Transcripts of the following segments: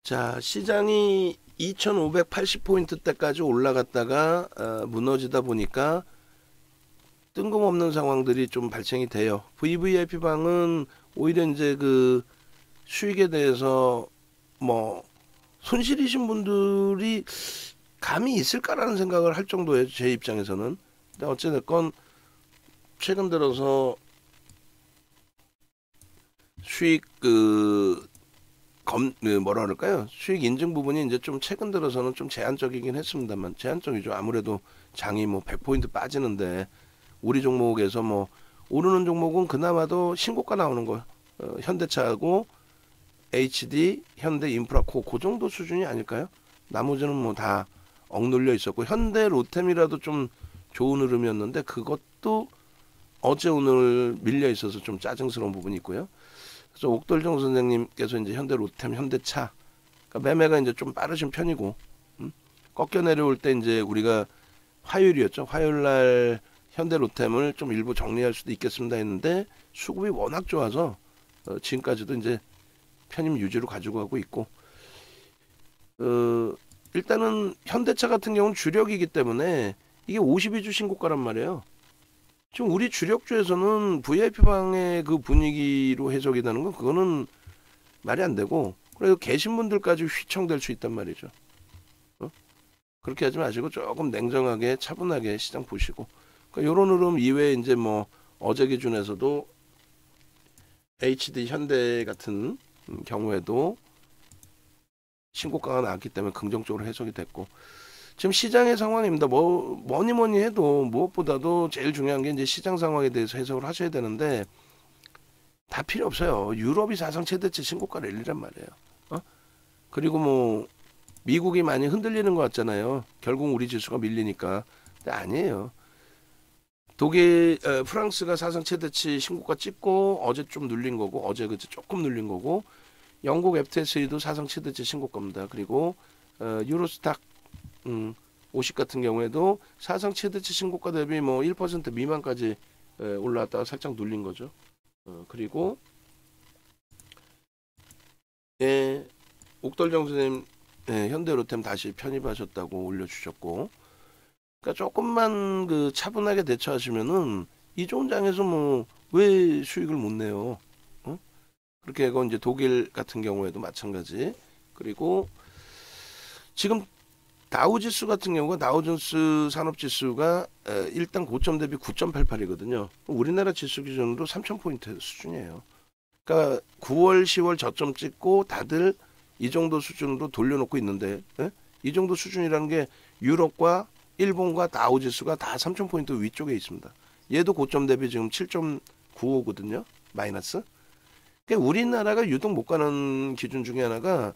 자, 시장이 2580포인트대까지 올라갔다가 무너지다 보니까 뜬금없는 상황들이 좀 발생이 돼요. VVIP 방은 오히려 이제 그 수익에 대해서 뭐 손실이신 분들이 감이 있을까라는 생각을 할 정도예요. 제 입장에서는. 근데 어찌됐건 최근 들어서 수익 뭐라 그럴까요? 수익 인증 부분이 이제 좀 최근 들어서는 좀 제한적이긴 했습니다만, 제한적이죠. 아무래도 장이 뭐 100포인트 빠지는데 우리 종목에서 뭐 오르는 종목은 그나마도 신고가 나오는 거, 현대차하고 HD, 현대인프라코 그 정도 수준이 아닐까요? 나머지는 뭐 다 억눌려 있었고, 현대 로템이라도 좀 좋은 흐름이었는데 그것도 어제 오늘 밀려 있어서 좀 짜증스러운 부분이 있고요. 그래서 옥돌정 선생님께서 이제 현대 로템, 현대차, 그러니까 매매가 이제 좀 빠르신 편이고, 꺾여 내려올 때 이제 우리가 화요일이었죠. 화요일 날 현대 로템을 좀 일부 정리할 수도 있겠습니다 했는데 수급이 워낙 좋아서 지금까지도 이제 편입 유지로 가지고 가고 있고, 일단은 현대차 같은 경우는 주력이기 때문에 이게 52주 신고가란 말이에요. 지금 우리 주력주에서는 VIP 방의 그 분위기로 해석이 되는 건 그거는 말이 안 되고, 그래도 계신 분들까지 휘청될 수 있단 말이죠. 그렇게 하지 마시고 조금 냉정하게 차분하게 시장 보시고, 그러니까 이런 흐름 이외에 이제 뭐 어제 기준에서도 HD 현대 같은 경우에도 신고가가 나왔기 때문에 긍정적으로 해석이 됐고, 지금 시장의 상황입니다. 뭐니 해도 무엇보다도 제일 중요한 게 이제 시장 상황에 대해서 해석을 하셔야 되는데, 다 필요 없어요. 유럽이 사상 최대치 신고가 랠리란 말이에요. 그리고 뭐 미국이 많이 흔들리는 것 같잖아요. 결국 우리 지수가 밀리니까. 근데 아니에요. 독일, 프랑스가 사상 최대치 신고가 찍고 어제 좀 눌린 거고, 어제 그제 조금 눌린 거고, 영국 FTSE도 사상 최대치 신고가입니다. 그리고 유로스탁 50 같은 경우에도 사상 최대치 신고가 대비 뭐 1% 미만까지 올라왔다가 살짝 눌린 거죠. 그리고 옥돌정 선생님 현대로템 다시 편입하셨다고 올려주셨고, 그러니까 조금만 그 차분하게 대처하시면은 이 좋은 장에서 뭐 왜 수익을 못 내요? 그렇게 하고 이제 독일 같은 경우에도 마찬가지. 그리고 지금 다우지수 같은 경우가 다우존스 산업지수가 일단 고점 대비 9.88이거든요. 우리나라 지수 기준으로 3,000포인트 수준이에요. 그러니까 9월, 10월 저점 찍고 다들 이 정도 수준으로 돌려놓고 있는데, 이 정도 수준이라는 게 유럽과 일본과 다우지수가 다 3,000포인트 위쪽에 있습니다. 얘도 고점 대비 지금 7.95거든요. 마이너스. 그러니까 우리나라가 유독 못 가는 기준 중에 하나가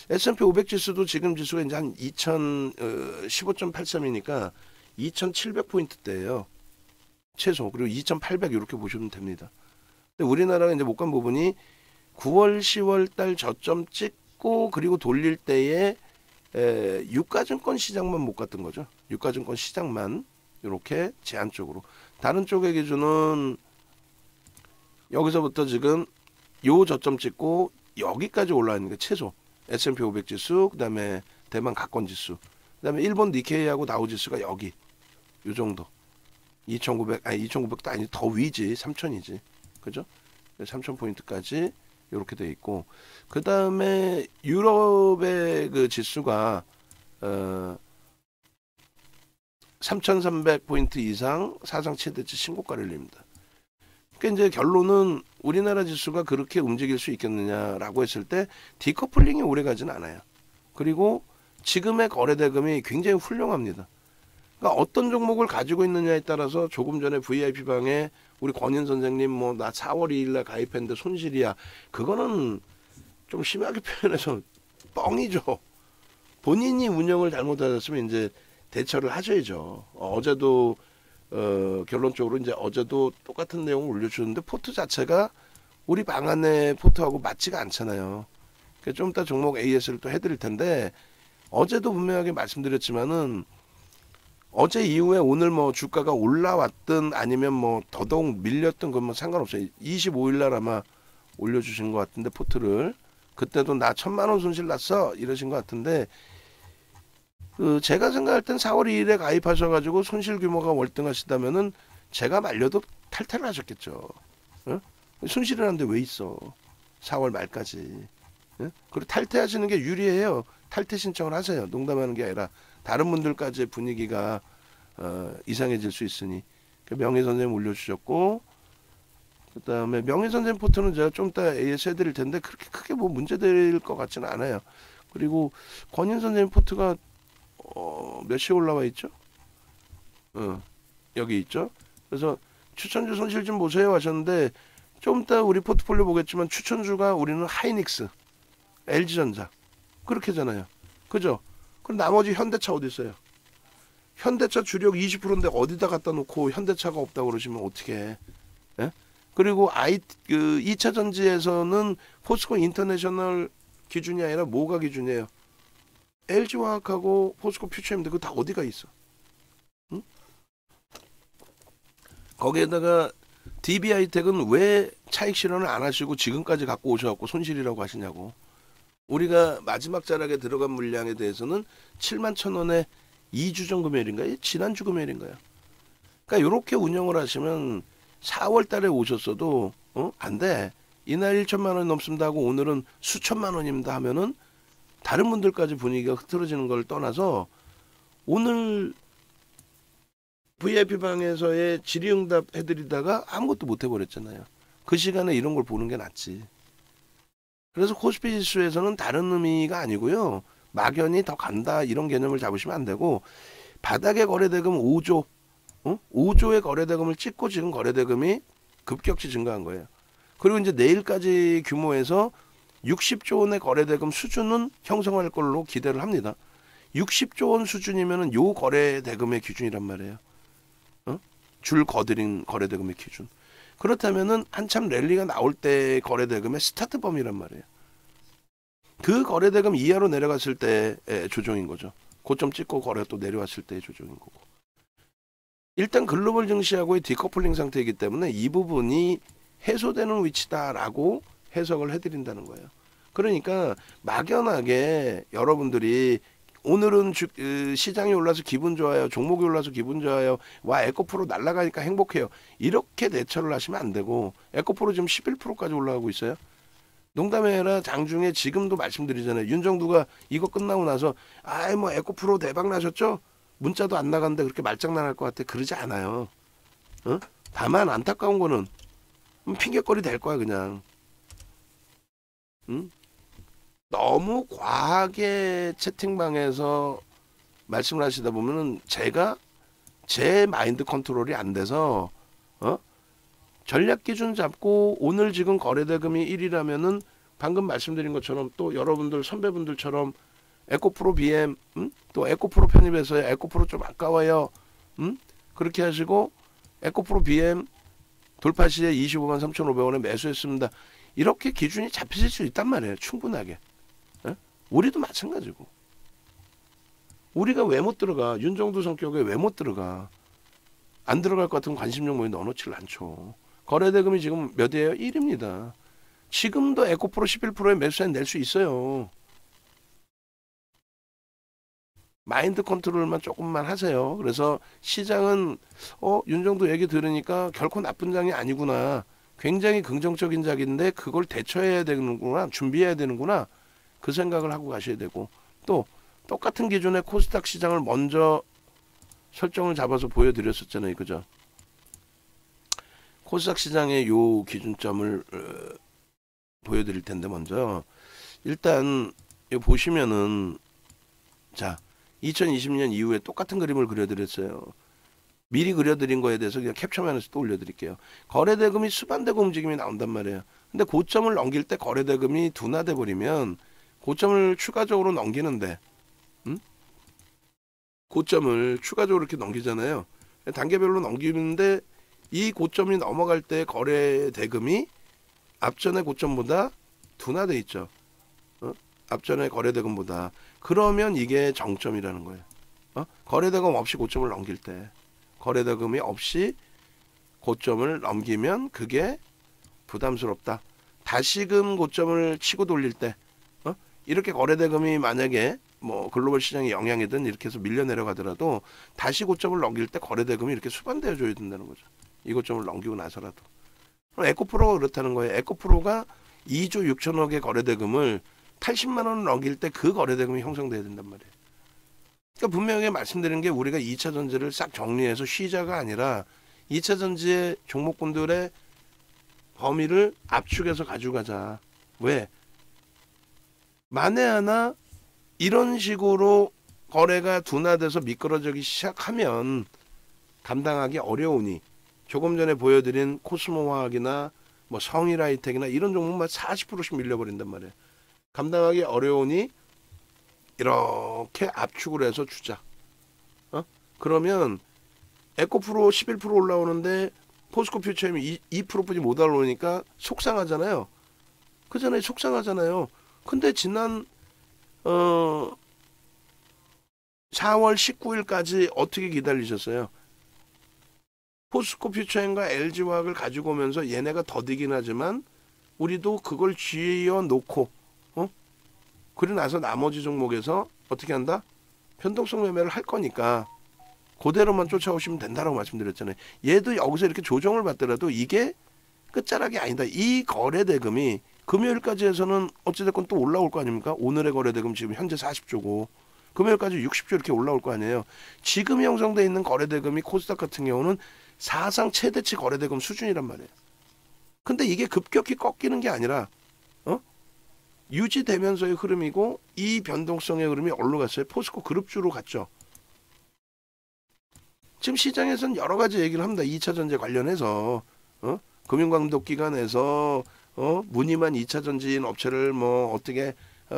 S&P 500 지수도 지금 지수가 이제 한 15.83이니까 2,700포인트대예요. 최소. 그리고 2,800 이렇게 보시면 됩니다. 근데 우리나라가 이제 못 간 부분이 9월, 10월 달 저점 찍고 그리고 돌릴 때에 유가증권 시장만 못 갔던 거죠. 유가증권 시장만 이렇게 제한적으로. 다른 쪽의 기준은 여기서부터 지금 요 저점 찍고 여기까지 올라있는 게 최소. S&P 500 지수, 그다음에 대만 가권 지수, 그다음에 일본 니케이하고 다우 지수가 여기 요 정도. 2,900도 아니 더 위지. 3,000이지. 그죠? 3,000포인트까지 이렇게 돼 있고, 그다음에 유럽의 그 지수가 3,300포인트 이상 사상 최대치 신고가를 올립니다. 그러니까 이제 결론은 우리나라 지수가 그렇게 움직일 수 있겠느냐라고 했을 때 디커플링이 오래 가진 않아요. 그리고 지금의 거래대금이 굉장히 훌륭합니다. 그러니까 어떤 종목을 가지고 있느냐에 따라서 조금 전에 VIP 방에 우리 권인 선생님 뭐 나 4월 2일날 가입했는데 손실이야. 그거는 좀 심하게 표현해서 뻥이죠. 본인이 운영을 잘못하셨으면 이제 대처를 하셔야죠. 어제도 결론적으로 이제 어제도 똑같은 내용을 올려주는데 포트 자체가 우리 방안의 포트하고 맞지가 않잖아요. 그러니까 좀 이따 종목 AS를 또 해드릴 텐데, 어제도 분명하게 말씀드렸지만은 어제 이후에 오늘 뭐 주가가 올라왔든 아니면 뭐 더더욱 밀렸든 그건 뭐 상관없어요. 25일 날 아마 올려주신 것 같은데 포트를. 그때도 나 1,000만 원 손실 났어 이러신 것 같은데, 제가 생각할 땐 4월 2일에 가입하셔가지고 손실 규모가 월등하시다면은 제가 말려도 탈퇴를 하셨겠죠. 어? 손실을 하는데 왜 있어? 4월 말까지. 그리고 탈퇴하시는 게 유리해요. 탈퇴 신청을 하세요. 농담하는 게 아니라 다른 분들까지의 분위기가 이상해질 수 있으니. 명예선생님 올려주셨고, 그 다음에 명예선생님 포트는 제가 좀 이따 AS 해드릴 텐데 그렇게 크게 뭐 문제될 것 같지는 않아요. 그리고 권인선생님 포트가 몇시에 올라와 있죠? 여기 있죠? 그래서 추천주 손실 좀 보세요 하셨는데, 좀 이따 우리 포트폴리오 보겠지만 추천주가 우리는 하이닉스, LG전자 그렇게잖아요. 그죠? 그럼 나머지 현대차 어디 있어요? 현대차 주력 20%인데 어디다 갖다 놓고 현대차가 없다고 그러시면 어떻게 해? 예? 그리고 2차 전지에서는 포스코 인터내셔널 기준이 아니라 뭐가 기준이에요? LG화학하고 포스코 퓨처인데 그거 다 어디가 있어? 응? 거기에다가 DB하이텍은 왜 차익 실현을 안 하시고 지금까지 갖고 오셔갖고 손실이라고 하시냐고. 우리가 마지막 자락에 들어간 물량에 대해서는 71,000원에 2주 전 금요일인가요? 지난주 금요일인가요? 그러니까 이렇게 운영을 하시면 4월 달에 오셨어도 안 돼. 이날 1천만 원이 넘습니다 하고 오늘은 수천만 원입니다 하면은 다른 분들까지 분위기가 흐트러지는 걸 떠나서, 오늘 VIP방에서의 질의응답 해드리다가 아무것도 못 해버렸잖아요. 그 시간에 이런 걸 보는 게 낫지. 그래서 코스피 지수에서는 다른 의미가 아니고요. 막연히 더 간다 이런 개념을 잡으시면 안 되고, 바닥의 거래대금 5조, 5조의 거래대금을 찍고 지금 거래대금이 급격히 증가한 거예요. 그리고 이제 내일까지 규모에서 60조 원의 거래대금 수준은 형성할 걸로 기대를 합니다. 60조 원 수준이면은 요 거래대금의 기준이란 말이에요. 줄 거드린 거래대금의 기준. 그렇다면은 한참 랠리가 나올 때 거래대금의 스타트 범위란 말이에요. 그 거래대금 이하로 내려갔을 때의 조정인 거죠. 고점 찍고 거래 또 내려왔을 때의 조정인 거고. 일단 글로벌 증시하고의 디커플링 상태이기 때문에 이 부분이 해소되는 위치다라고 해석을 해드린다는 거예요. 그러니까 막연하게 여러분들이 오늘은 시장이 올라서 기분 좋아요, 종목이 올라서 기분 좋아요, 와 에코프로 날아가니까 행복해요, 이렇게 대처를 하시면 안 되고, 에코프로 지금 11%까지 올라가고 있어요. 농담이 아니라 장중에 지금도 말씀드리잖아요. 윤정두가 이거 끝나고 나서 아이 뭐 에코프로 대박 나셨죠? 문자도 안 나갔는데 그렇게 말장난할 것 같아. 그러지 않아요. 다만 안타까운 거는 핑계거리 될 거야 그냥. 너무 과하게 채팅방에서 말씀을 하시다 보면은 제가 제 마인드 컨트롤이 안 돼서 전략 기준 잡고, 오늘 지금 거래대금이 1이라면은 방금 말씀드린 것처럼 또 여러분들 선배분들처럼 에코프로 BM, 또 에코프로 편입해서 에코프로 좀 아까워요, 그렇게 하시고 에코프로 BM 돌파 시에 25만 3,500원에 매수했습니다. 이렇게 기준이 잡히실 수 있단 말이에요. 충분하게. 우리도 마찬가지고. 우리가 왜 못 들어가? 윤정두 성격에 왜 못 들어가? 안 들어갈 것 같으면 관심 종목에 넣어놓지를 않죠. 거래대금이 지금 몇이에요? 1입니다. 지금도 에코프로 11%에 매수해 낼 수 있어요. 마인드 컨트롤만 조금만 하세요. 그래서 시장은 윤정도 얘기 들으니까 결코 나쁜 장이 아니구나, 굉장히 긍정적인 장인데 그걸 대처해야 되는구나, 준비해야 되는구나, 그 생각을 하고 가셔야 되고, 또 똑같은 기준의 코스닥 시장을 먼저 설정을 잡아서 보여드렸었잖아요. 그죠? 코스닥 시장의 요 기준점을 보여드릴 텐데, 먼저 일단 여기 보시면은, 자 2020년 이후에 똑같은 그림을 그려드렸어요. 미리 그려드린 거에 대해서 그냥 캡처면에서 또 올려드릴게요. 거래대금이 수반되고 움직임이 나온단 말이에요. 근데 고점을 넘길 때 거래대금이 둔화돼 버리면 고점을 추가적으로 넘기는데, 고점을 추가적으로 이렇게 넘기잖아요. 단계별로 넘기는데 이 고점이 넘어갈 때 거래대금이 앞전의 고점보다 둔화돼 있죠. 앞전의 거래대금보다. 그러면 이게 정점이라는 거예요. 거래대금 없이 고점을 넘길 때, 거래대금이 없이 고점을 넘기면 그게 부담스럽다. 다시금 고점을 치고 돌릴 때, 이렇게 거래대금이 만약에 뭐 글로벌 시장의 영향이든 이렇게 해서 밀려 내려가더라도 다시 고점을 넘길 때 거래대금이 이렇게 수반되어 줘야 된다는 거죠. 이 고점을 넘기고 나서라도. 그럼 에코프로가 그렇다는 거예요. 에코프로가 2조 6천억의 거래대금을 80만 원을 넘길 때 그 거래대금이 형성돼야 된단 말이에요. 그러니까 분명히 말씀드린 게 우리가 2차 전지를 싹 정리해서 쉬자가 아니라 2차 전지의 종목군들의 범위를 압축해서 가져가자. 왜? 만에 하나 이런 식으로 거래가 둔화돼서 미끄러지기 시작하면 감당하기 어려우니 조금 전에 보여드린 코스모화학이나 뭐 성일하이텍이나 이런 종목만 40%씩 밀려버린단 말이에요. 감당하기 어려우니 이렇게 압축을 해서 주자. 그러면 에코프로 11% 올라오는데 포스코 퓨처엠이 2%뿐이 못 올라오니까 속상하잖아요. 그 전에 속상하잖아요. 근데 지난 4월 19일까지 어떻게 기다리셨어요? 포스코 퓨처엠과 LG화학을 가지고 오면서 얘네가 더디긴 하지만 우리도 그걸 쥐어 놓고 그리고 나서 나머지 종목에서 어떻게 한다? 변동성 매매를 할 거니까 그대로만 쫓아오시면 된다라고 말씀드렸잖아요. 얘도 여기서 이렇게 조정을 받더라도 이게 끝자락이 아니다. 이 거래대금이 금요일까지 해서는 어찌됐건 또 올라올 거 아닙니까? 오늘의 거래대금 지금 현재 40조고 금요일까지 60조 이렇게 올라올 거 아니에요. 지금 형성되어 있는 거래대금이 코스닥 같은 경우는 사상 최대치 거래대금 수준이란 말이에요. 근데 이게 급격히 꺾이는 게 아니라 유지되면서의 흐름이고 이 변동성의 흐름이 어디로 갔어요? 포스코 그룹주로 갔죠. 지금 시장에서는 여러 가지 얘기를 합니다. 2차 전지 관련해서 금융감독기관에서 무늬만 2차 전지인 업체를 뭐 어떻게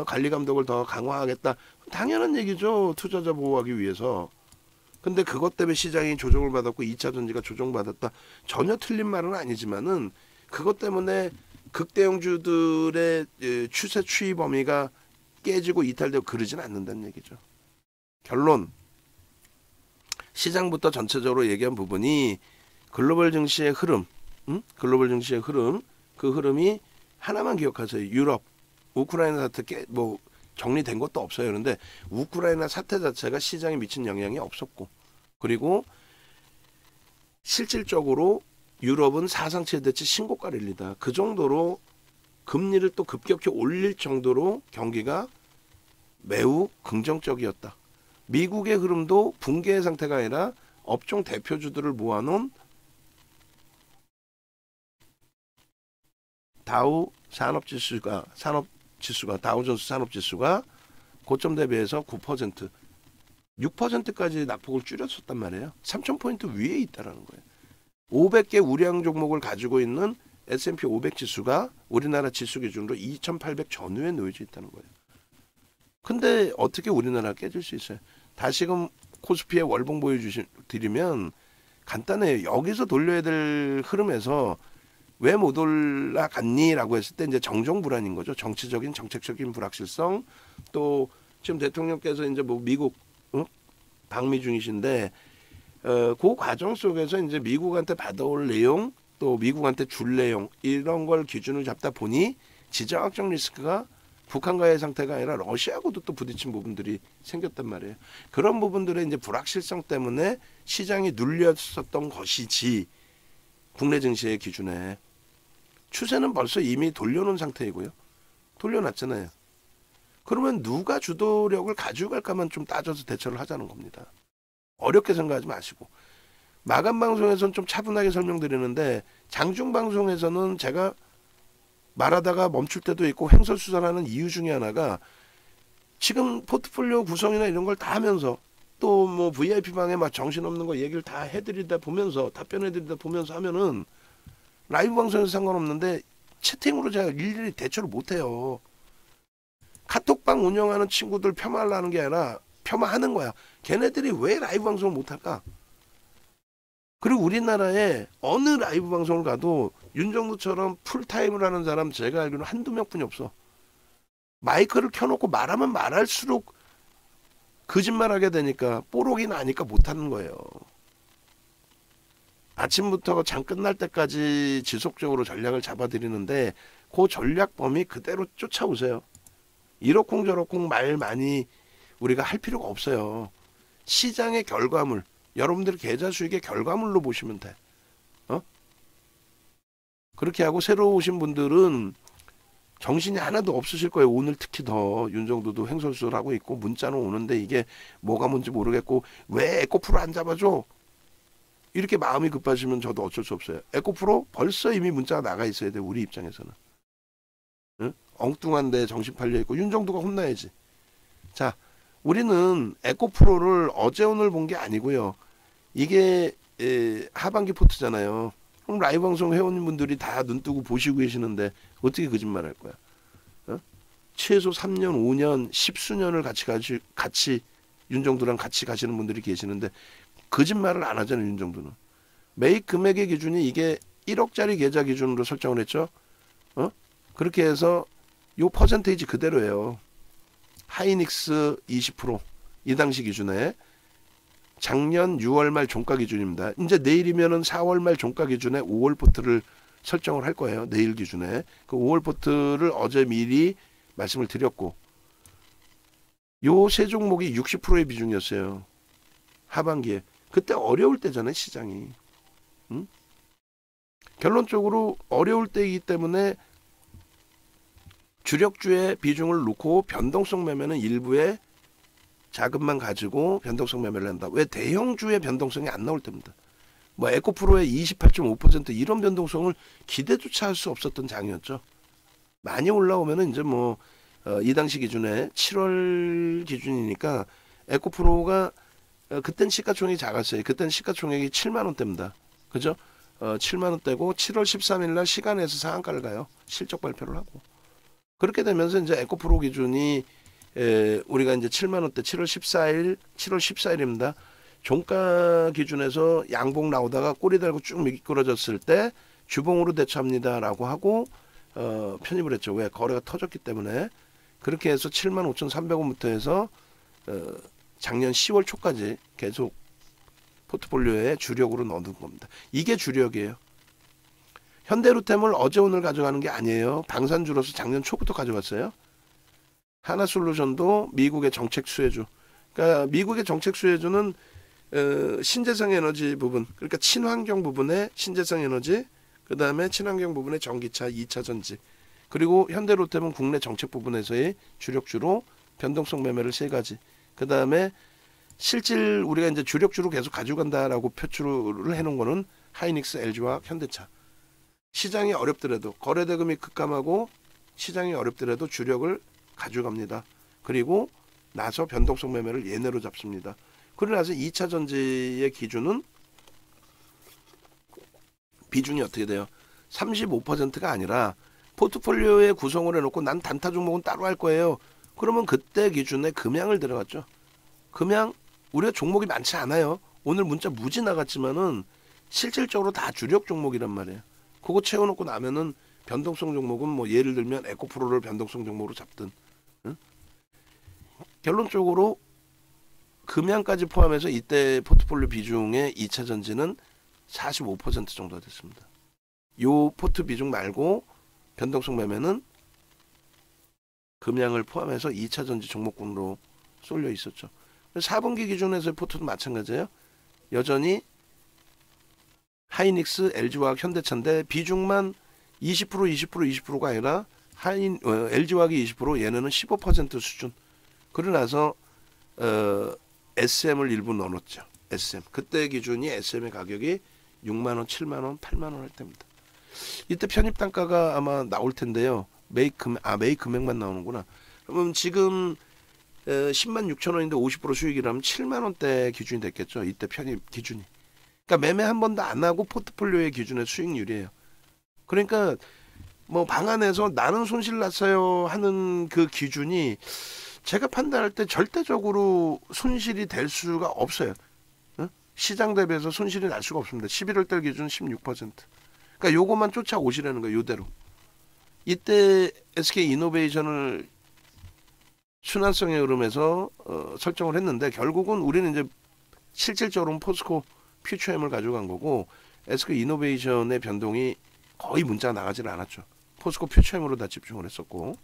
관리 감독을 더 강화하겠다. 당연한 얘기죠. 투자자 보호하기 위해서. 근데 그것 때문에 시장이 조정을 받았고 2차 전지가 조정받았다. 전혀 틀린 말은 아니지만은 그것 때문에 극대형주들의 추세 추이 범위가 깨지고 이탈되고 그러진 않는다는 얘기죠. 결론. 시장부터 전체적으로 얘기한 부분이 글로벌 증시의 흐름, 글로벌 증시의 흐름, 그 흐름이 하나만 기억하세요. 유럽, 우크라이나 사태 뭐 정리된 것도 없어요. 그런데 우크라이나 사태 자체가 시장에 미친 영향이 없었고, 그리고 실질적으로 유럽은 사상 최대치 신고가를 일리다. 그 정도로 금리를 또 급격히 올릴 정도로 경기가 매우 긍정적이었다. 미국의 흐름도 붕괴의 상태가 아니라 업종 대표주들을 모아놓은 다우 산업지수가 다우존스 산업지수가 고점 대비해서 9%, 6%까지 낙폭을 줄였었단 말이에요. 3,000포인트 위에 있다라는 거예요. 500개 우량 종목을 가지고 있는 S&P 500 지수가 우리나라 지수 기준으로 2,800 전후에 놓여져 있다는 거예요. 근데 어떻게 우리나라가 깨질 수 있어요? 다시금 코스피의 월봉 보여드리면 간단해요. 여기서 돌려야 될 흐름에서 왜 못 올라갔니? 라고 했을 때 이제 정정불안인 거죠. 정치적인 정책적인 불확실성, 또 지금 대통령께서 이제 뭐 미국 방미 중이신데 그 과정 속에서 이제 미국한테 받아올 내용, 또 미국한테 줄 내용, 이런 걸 기준을 잡다 보니 지정학적 리스크가 북한과의 상태가 아니라 러시아하고도 또 부딪힌 부분들이 생겼단 말이에요. 그런 부분들의 이제 불확실성 때문에 시장이 눌렸었던 것이지, 국내 증시의 기준에 추세는 벌써 이미 돌려놓은 상태이고요. 돌려놨잖아요. 그러면 누가 주도력을 가지고 갈까만 좀 따져서 대처를 하자는 겁니다. 어렵게 생각하지 마시고. 마감 방송에서는 좀 차분하게 설명드리는데 장중 방송에서는 제가 말하다가 멈출 때도 있고 횡설수설하는 이유 중에 하나가 지금 포트폴리오 구성이나 이런 걸 다 하면서 또 뭐 VIP 방에 막 정신없는 거 얘기를 다 해드리다 보면서 답변해드리다 보면서 하면은 라이브 방송에서 상관없는데 채팅으로 제가 일일이 대처를 못해요. 카톡방 운영하는 친구들 폄하하려는 게 아니라 폄하하는 거야. 걔네들이 왜 라이브 방송을 못할까? 그리고 우리나라에 어느 라이브 방송을 가도 윤정도처럼 풀타임을 하는 사람 제가 알기로는 한두 명뿐이 없어. 마이크를 켜놓고 말하면 말할수록 거짓말하게 되니까 뽀록이 나니까 못하는 거예요. 아침부터 장 끝날 때까지 지속적으로 전략을 잡아드리는데 그 전략 범위 그대로 쫓아오세요. 이러쿵저러쿵 말 많이 우리가 할 필요가 없어요. 시장의 결과물, 여러분들 계좌 수익의 결과물로 보시면 돼. 그렇게 하고 새로 오신 분들은 정신이 하나도 없으실 거예요. 오늘 특히 더 윤정도도 횡설수설 하고 있고 문자는 오는데 이게 뭐가 뭔지 모르겠고 왜 에코프로 안 잡아줘? 이렇게 마음이 급하시면 저도 어쩔 수 없어요. 에코프로 벌써 이미 문자가 나가 있어야 돼. 우리 입장에서는. 응? 엉뚱한데 정신 팔려 있고 윤정도가 혼나야지. 자, 우리는 에코프로를 어제 오늘 본 게 아니고요. 이게 하반기 포트잖아요. 그럼 라이브 방송 회원님분들이 다 눈뜨고 보시고 계시는데 어떻게 거짓말 할 거야? 최소 3년, 5년, 10수년을 같이 윤정도랑 같이 가시는 분들이 계시는데 거짓말을 안 하잖아요. 윤정도는. 매입 금액의 기준이 이게 1억짜리 계좌 기준으로 설정을 했죠. 그렇게 해서 요 퍼센테이지 그대로예요. 하이닉스 20%, 이 당시 기준에 작년 6월 말 종가 기준입니다. 이제 내일이면은 4월 말 종가 기준에 5월 포트를 설정을 할 거예요. 내일 기준에. 그 5월 포트를 어제 미리 말씀을 드렸고, 요 세 종목이 60%의 비중이었어요. 하반기에. 그때 어려울 때잖아요, 시장이. 응? 결론적으로 어려울 때이기 때문에 주력주의 비중을 놓고 변동성 매매는 일부의 자금만 가지고 변동성 매매를 한다. 왜? 대형주의 변동성이 안 나올 때입니다. 뭐 에코프로의 28.5% 이런 변동성을 기대조차 할 수 없었던 장이었죠. 많이 올라오면은 이제 뭐 이 당시 기준에 7월 기준이니까 에코프로가 그땐 시가총액이 작았어요. 그땐 시가총액이 7만 원대입니다. 그죠? 7만 원대고 7월 13일 날 시간에서 상한가를 가요. 실적 발표를 하고. 그렇게 되면서 이제 에코프로 기준이 우리가 이제 7만 원대 7월 14일입니다. 종가 기준에서 양봉 나오다가 꼬리 달고 쭉 미끄러졌을 때 주봉으로 대처합니다라고 하고 편입을 했죠. 왜? 거래가 터졌기 때문에. 그렇게 해서 75,300원부터 해서 작년 10월 초까지 계속 포트폴리오에 주력으로 넣는 겁니다. 이게 주력이에요. 현대로템을 어제 오늘 가져가는 게 아니에요. 방산주로서 작년 초부터 가져갔어요. 하나솔루션도 미국의 정책 수혜주. 그러니까 미국의 정책 수혜주는 신재생 에너지 부분, 그러니까 친환경 부분의 신재생 에너지, 그 다음에 친환경 부분의 전기차, 2차 전지, 그리고 현대로템은 국내 정책 부분에서의 주력주로 변동성 매매를 세 가지. 그 다음에 실질 우리가 이제 주력주로 계속 가져간다라고 표출을 해놓은 거는 하이닉스, LG와 현대차. 시장이 어렵더라도 거래 대금이 급감하고 시장이 어렵더라도 주력을 가져갑니다. 그리고 나서 변동성 매매를 얘네로 잡습니다. 그러고 나서 2차 전지의 기준은 비중이 어떻게 돼요? 35%가 아니라 포트폴리오에 구성을 해놓고 난 단타 종목은 따로 할 거예요. 그러면 그때 기준에 금양을 들어갔죠. 금양 우리가 종목이 많지 않아요. 오늘 문자 무지 나갔지만은 실질적으로 다 주력 종목이란 말이에요. 그거 채워놓고 나면은 변동성 종목은 뭐 예를 들면 에코프로를 변동성 종목으로 잡든. 응? 결론적으로 금양까지 포함해서 이때 포트폴리오 비중의 2차 전지는 45% 정도 됐습니다. 요 포트 비중 말고 변동성 매매는 금양을 포함해서 2차 전지 종목군으로 쏠려 있었죠. 4분기 기준에서의 포트도 마찬가지예요. 여전히 하이닉스, LG화학, 현대차인데 비중만 20%가 아니라 LG화학이 20%, 얘네는 15% 수준. 그러고 나서 SM을 일부 넣어놓죠. SM. 그때 기준이 SM의 가격이 6만 원, 7만 원, 8만 원 할 때입니다. 이때 편입 단가가 아마 나올 텐데요. 매입 금액만 나오는구나. 그러면 지금 10만 6천 원인데 50% 수익이라면 7만 원대 기준이 됐겠죠. 이때 편입 기준이. 그러니까 매매 한 번도 안 하고 포트폴리오의 기준의 수익률이에요. 그러니까 뭐 방안에서 나는 손실 났어요 하는 그 기준이 제가 판단할 때 절대적으로 손실이 될 수가 없어요. 시장 대비해서 손실이 날 수가 없습니다. 11월 달 기준 16%. 그러니까 요것만 쫓아오시라는 거예요. 요대로. 이때 SK이노베이션을 순환성의 흐름에서 설정을 했는데 결국은 우리는 이제 실질적으로는 포스코 퓨처엠을 가져간 거고 SK이노베이션의 변동이 거의 문자가 나가질 않았죠. 포스코 퓨처엠으로 다 집중을 했었고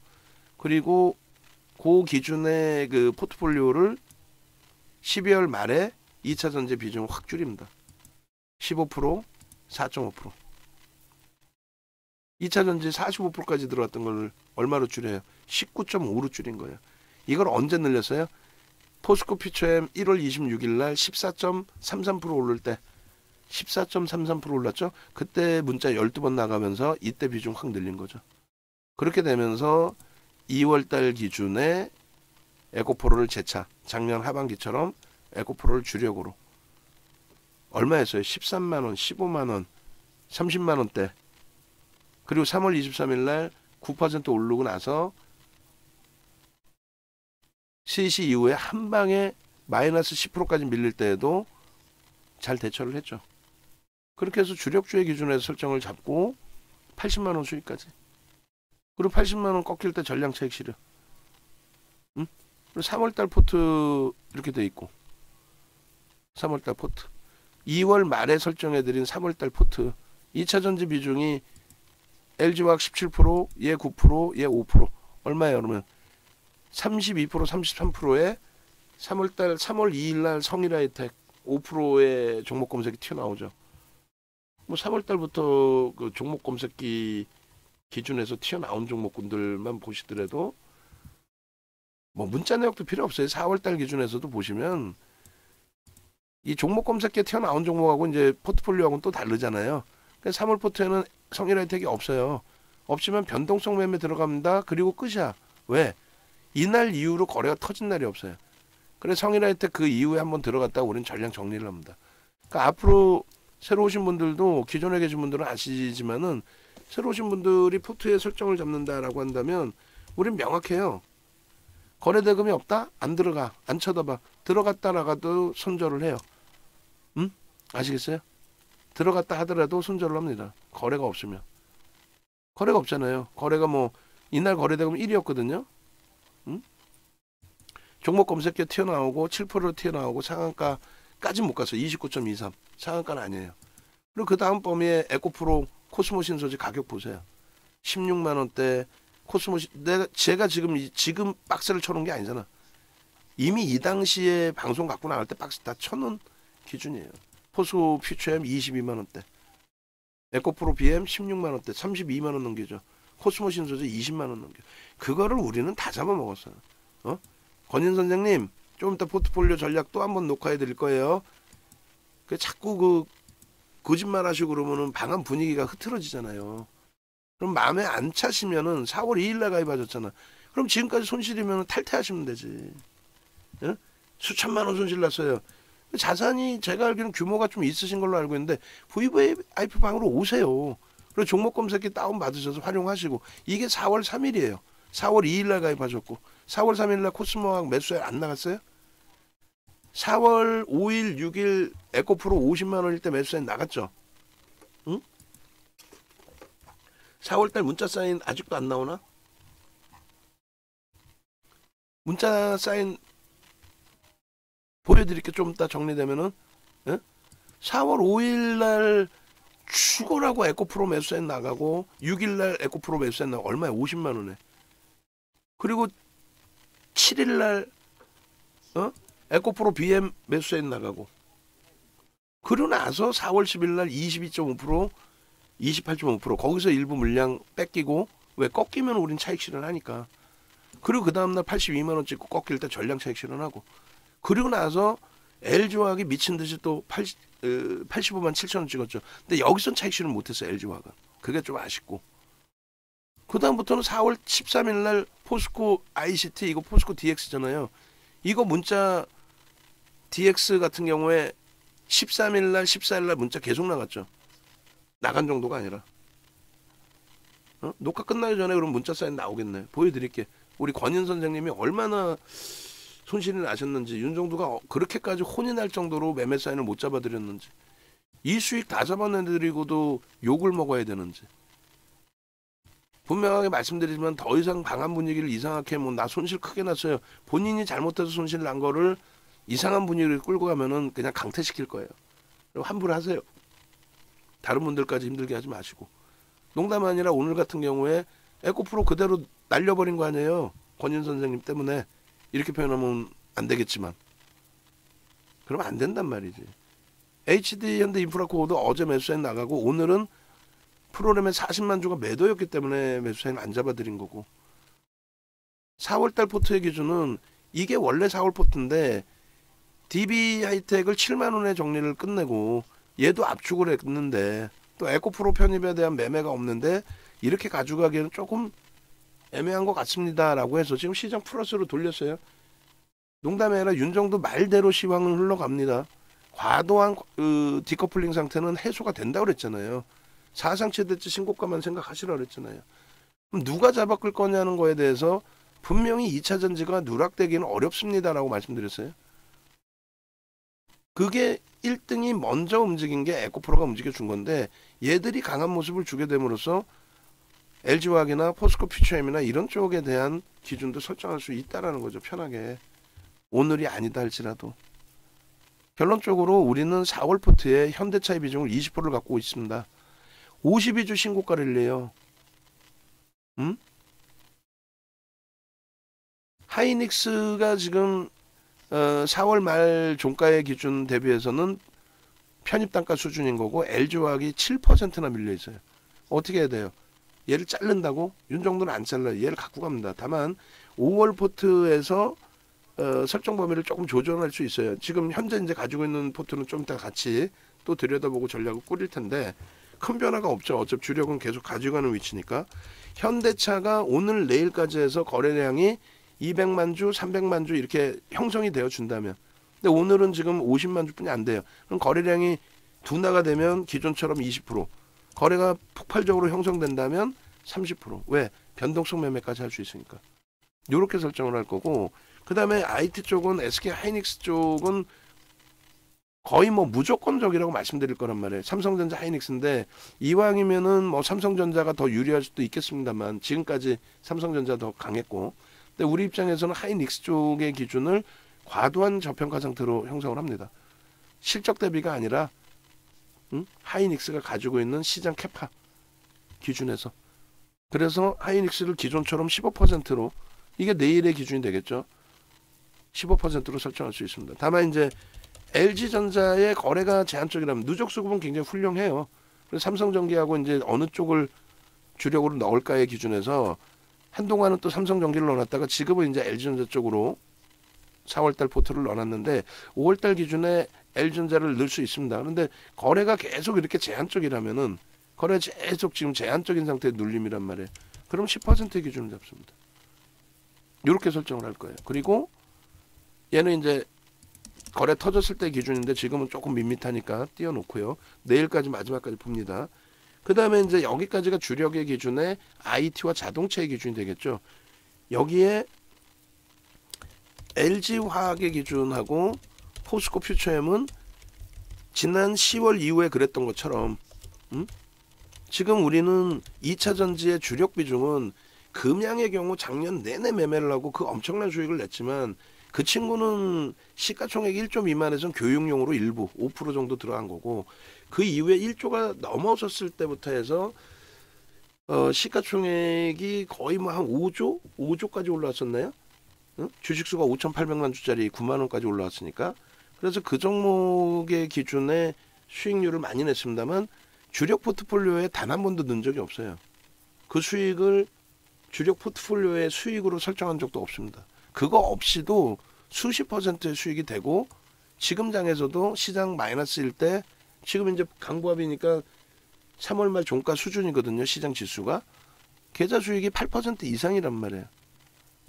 그리고 그 기준의 그 포트폴리오를 12월 말에 2차 전지 비중을 확 줄입니다. 15%, 4.5%. 2차 전지 45%까지 들어갔던 걸 얼마로 줄여요? 19.5로 줄인 거예요. 이걸 언제 늘렸어요? 포스코 퓨처엠 1월 26일 날 14.33% 오를 때 14.33% 올랐죠? 그때 문자 12번 나가면서 이때 비중 확 늘린 거죠. 그렇게 되면서 2월달 기준에 에코프로를 재차 작년 하반기처럼 에코프로를 주력으로 얼마였어요? 13만원, 15만원, 30만원대. 그리고 3월 23일 날 9% 오르고 나서 CC 이후에 한 방에 마이너스 10%까지 밀릴 때에도 잘 대처를 했죠. 그렇게 해서 주력주의 기준에서 설정을 잡고 80만원 수익까지. 그리고 80만원 꺾일 때 전량 차익 실현. 응? 그리고 3월달 포트 이렇게 돼 있고 3월달 포트 2월 말에 설정해드린 3월달 포트 2차 전지 비중이 LG화학 17%, 얘 9%, 얘 5%. 얼마예요? 그러면 32%, 33%에 3월달 3월 2일날 성일하이텍 5%의 종목 검색이 튀어나오죠. 뭐 3월달부터 그 종목 검색기 기준에서 튀어나온 종목군들만 보시더라도 뭐 문자 내역도 필요 없어요. 4월달 기준에서도 보시면 이 종목 검색기에 튀어나온 종목하고 이제 포트폴리오하고는 또 다르잖아요. 그러니까 3월 포트에는 성일하이텍이 없어요. 없지만 변동성 매매 들어갑니다. 그리고 끝이야. 왜? 이날 이후로 거래가 터진 날이 없어요. 그래서 성일하이텍 그 이후에 한번 들어갔다가 우리는 전량 정리를 합니다. 그러니까 앞으로 새로 오신 분들도 기존에 계신 분들은 아시지만은 새로 오신 분들이 포트에 설정을 잡는다라고 한다면 우린 명확해요. 거래 대금이 없다? 안 들어가. 안 쳐다봐. 들어갔다 나가도 손절을 해요. 응? 아시겠어요? 들어갔다 하더라도 손절을 합니다. 거래가 없으면. 거래가 없잖아요. 거래가 뭐 이날 거래 대금 1위였거든요. 응? 종목 검색기에 튀어나오고 7% 튀어나오고 상한가까지 못 갔어요. 29.23. 상한가는 아니에요. 그리고 그 다음 범위에 에코프로 코스모 신소재 가격 보세요. 16만 원대 코스모 제가 지금 박스를 쳐놓은 게 아니잖아. 이미 이 당시에 방송 갖고 나갈 때 박스 다 쳐놓은 기준이에요. 포스코 퓨처엠 22만 원대. 에코프로 BM 16만 원대. 32만 원 넘기죠. 코스모 신소재 20만 원 넘겨. 그거를 우리는 다 잡아먹었어요. 권인 선생님 좀 이따 포트폴리오 전략 또 한번 녹화해 드릴 거예요. 자꾸 거짓말 하시고 그러면은 방한 분위기가 흐트러지잖아요. 그럼 마음에 안 차시면은 4월 2일날 가입하셨잖아. 그럼 지금까지 손실이면 탈퇴하시면 되지. 예? 수천만 원 손실 났어요. 자산이 제가 알기로는 규모가 좀 있으신 걸로 알고 있는데 VVIP 방으로 오세요. 그리고 종목 검색기 다운 받으셔서 활용하시고 이게 4월 3일이에요. 4월 2일날 가입하셨고 4월 3일날 코스모학 매수에 안 나갔어요? 4월 5일, 6일 에코프로 50만 원일 때 매수에 나갔죠? 응? 4월달 문자 사인 아직도 안 나오나? 문자 사인 보여드릴게. 좀 이따 정리되면은. 예? 4월 5일날 출고라고 에코프로 매수에 나가고 6일날 에코프로 매수에 나가고 얼마야? 50만 원에. 그리고 7일날 에코프로 BM 매수에 나가고 그러고 나서 4월 10일날 22.5% 28.5% 거기서 일부 물량 뺏기고 왜 꺾이면 우린 차익 실현하니까. 그리고 그 다음날 82만 원 찍고 꺾일 때 전량 차익 실현하고 그리고 나서 LG화학이 미친 듯이 또 85만 7천 원 찍었죠. 근데 여기선 차익 실현 못했어요. LG화학은. 그게 좀 아쉽고. 그 다음부터는 4월 13일 날 포스코 ICT 이거 포스코 DX잖아요. 이거 문자 DX 같은 경우에 13일 날 14일 날 문자 계속 나갔죠. 나간 정도가 아니라. 녹화 끝나기 전에 그럼 문자 사인 나오겠네. 보여드릴게. 우리 권인 선생님이 얼마나 손실이 나셨는지 윤정도가 그렇게까지 혼이 날 정도로 매매 사인을 못 잡아드렸는지 이 수익 다 잡아내드리고도 욕을 먹어야 되는지 분명하게 말씀드리지만 더 이상 방한 분위기를 이상하게 뭐 나 손실 크게 났어요. 본인이 잘못해서 손실 난 거를 이상한 분위기를 끌고 가면은 그냥 강퇴시킬 거예요. 그리고 환불 하세요. 다른 분들까지 힘들게 하지 마시고. 농담 아니라 오늘 같은 경우에 에코프로 그대로 날려버린 거 아니에요. 권인 선생님 때문에 이렇게 표현하면 안 되겠지만 그러면 안 된단 말이지. HD 현대 인프라코어도 어제 매수사인 나가고 오늘은 프로그램에 40만 주가 매도였기 때문에 매수사인 안 잡아드린 거고 4월달 포트의 기준은 이게 원래 4월 포트인데 DB 하이텍을 7만 원에 정리를 끝내고 얘도 압축을 했는데 또 에코프로 편입에 대한 매매가 없는데 이렇게 가져가기에는 조금 애매한 것 같습니다 라고 해서 지금 시장 플러스로 돌렸어요. 농담이 아니라 윤정도 말대로 시황은 흘러갑니다. 과도한 디커플링 상태는 해소가 된다고 그랬잖아요. 사상 최대치 신고가만 생각하시라고 그랬잖아요. 그럼 누가 잡아 끌 거냐는 거에 대해서 분명히 2차 전지가 누락되기는 어렵습니다라고 말씀드렸어요. 그게 1등이 먼저 움직인 게 에코프로가 움직여준 건데 얘들이 강한 모습을 주게 됨으로써 LG화학이나 포스코 퓨처엠이나 이런 쪽에 대한 기준도 설정할 수 있다라는 거죠. 편하게. 오늘이 아니다 할지라도. 결론적으로 우리는 4월 포트에 현대차의 비중을 20%를 갖고 있습니다. 52주 신고가를 내요. 하이닉스가 지금 4월 말 종가의 기준 대비해서는 편입단가 수준인 거고 LG화학이 7%나 밀려 있어요. 어떻게 해야 돼요? 얘를 자른다고? 윤정도는 안 잘라요. 얘를 갖고 갑니다. 다만 5월 포트에서 설정 범위를 조금 조정할 수 있어요. 지금 현재 이제 가지고 있는 포트는 좀 이따 같이 또 들여다보고 전략을 꾸릴 텐데 큰 변화가 없죠. 어차피 주력은 계속 가져가는 위치니까. 현대차가 오늘 내일까지 해서 거래량이 200만 주, 300만 주 이렇게 형성이 되어 준다면, 근데 오늘은 지금 50만 주뿐이 안 돼요. 그럼 거래량이 둔화가 되면 기존처럼 20%, 거래가 폭발적으로 형성된다면 30%. 왜? 변동성 매매까지 할 수 있으니까. 이렇게 설정을 할 거고, 그 다음에 IT 쪽은 SK 하이닉스 쪽은 거의 뭐 무조건적이라고 말씀드릴 거란 말이에요. 삼성전자 하이닉스인데 이왕이면은 뭐 삼성전자가 더 유리할 수도 있겠습니다만 지금까지 삼성전자 더 강했고, 근데 우리 입장에서는 하이닉스 쪽의 기준을 과도한 저평가 상태로 형성을 합니다. 실적 대비가 아니라 하이닉스가 가지고 있는 시장 캐파 기준에서. 그래서 하이닉스를 기존처럼 15%로, 이게 내일의 기준이 되겠죠. 15%로 설정할 수 있습니다. 다만 이제 LG전자의 거래가 제한적이라면 누적 수급은 굉장히 훌륭해요. 그래서 삼성전기하고 이제 어느 쪽을 주력으로 넣을까의 기준에서 한동안은 또 삼성전기를 넣어놨다가 지금은 이제 LG전자 쪽으로 4월달 포트를 넣어놨는데 5월달 기준에 LG전자를 넣을 수 있습니다. 그런데 거래가 계속 이렇게 제한적이라면은, 거래가 계속 지금 제한적인 상태의 눌림이란 말이에요. 그럼 10%의 기준을 잡습니다. 이렇게 설정을 할 거예요. 그리고 얘는 이제 거래 터졌을 때 기준인데 지금은 조금 밋밋하니까 띄워놓고요. 내일까지 마지막까지 봅니다. 그 다음에 이제 여기까지가 주력의 기준에 IT와 자동차의 기준이 되겠죠. 여기에 LG화학의 기준하고 포스코 퓨처엠은 지난 10월 이후에 그랬던 것처럼 지금 우리는 2차 전지의 주력 비중은 금양의 경우 작년 내내 매매를 하고 그 엄청난 수익을 냈지만 그 친구는 시가총액 1조 미만에선 교육용으로 일부 5% 정도 들어간 거고, 그 이후에 1조가 넘어섰을 때부터 해서 시가총액이 거의 뭐 한 5조까지 올라왔었나요? 주식수가 5,800만 주짜리 9만 원까지 올라왔으니까. 그래서 그 종목의 기준에 수익률을 많이 냈습니다만 주력 포트폴리오에 단 한 번도 넣은 적이 없어요. 그 수익을 주력 포트폴리오의 수익으로 설정한 적도 없습니다. 그거 없이도 수십 %의 수익이 되고, 지금 장에서도 시장 마이너스일 때, 지금 이제 강보합이니까 3월 말 종가 수준이거든요. 시장 지수가. 계좌 수익이 8% 이상이란 말이에요.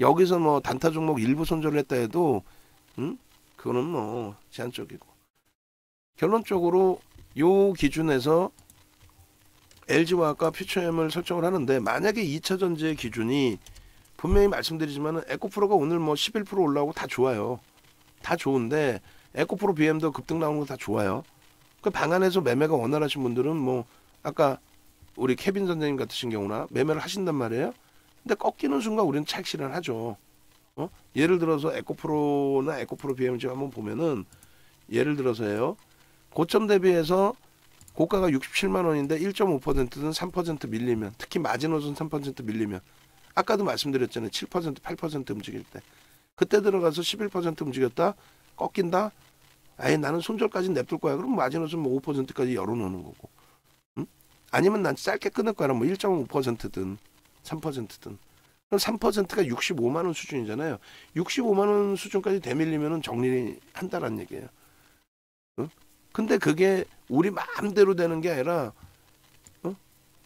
여기서 뭐 단타 종목 일부 손절을 했다 해도 그거는 뭐 제한적이고. 결론적으로 요 기준에서 LG화학과 퓨처엠을 설정을 하는데, 만약에 2차 전지의 기준이 분명히 말씀드리지만 에코프로가 오늘 뭐 11% 올라오고 다 좋아요. 다 좋은데 에코프로 BM도 급등 나오는 거 다 좋아요. 그 방안에서 매매가 원활하신 분들은 뭐 아까 우리 케빈 선생님 같으신 경우나 매매를 하신단 말이에요. 근데 꺾이는 순간 우리는 착실을 하죠. 예를 들어서 에코프로나 에코프로 BM 지금 한번 보면은, 예를 들어서요, 고점 대비해서 고가가 67만 원인데 1.5%는 3% 밀리면, 특히 마지노선 3% 밀리면 아까도 말씀드렸잖아요. 7%, 8% 움직일 때. 그때 들어가서 11% 움직였다? 꺾인다? 아예 나는 손절까지 냅둘 거야. 그럼 마지노선 뭐 5%까지 열어놓는 거고. 응? 아니면 난 짧게 끊을 거야. 뭐 1.5%든 3%든. 그럼 3%가 65만 원 수준이잖아요. 65만 원 수준까지 되밀리면은 정리한다는 얘기예요. 응? 근데 그게 우리 마음대로 되는 게 아니라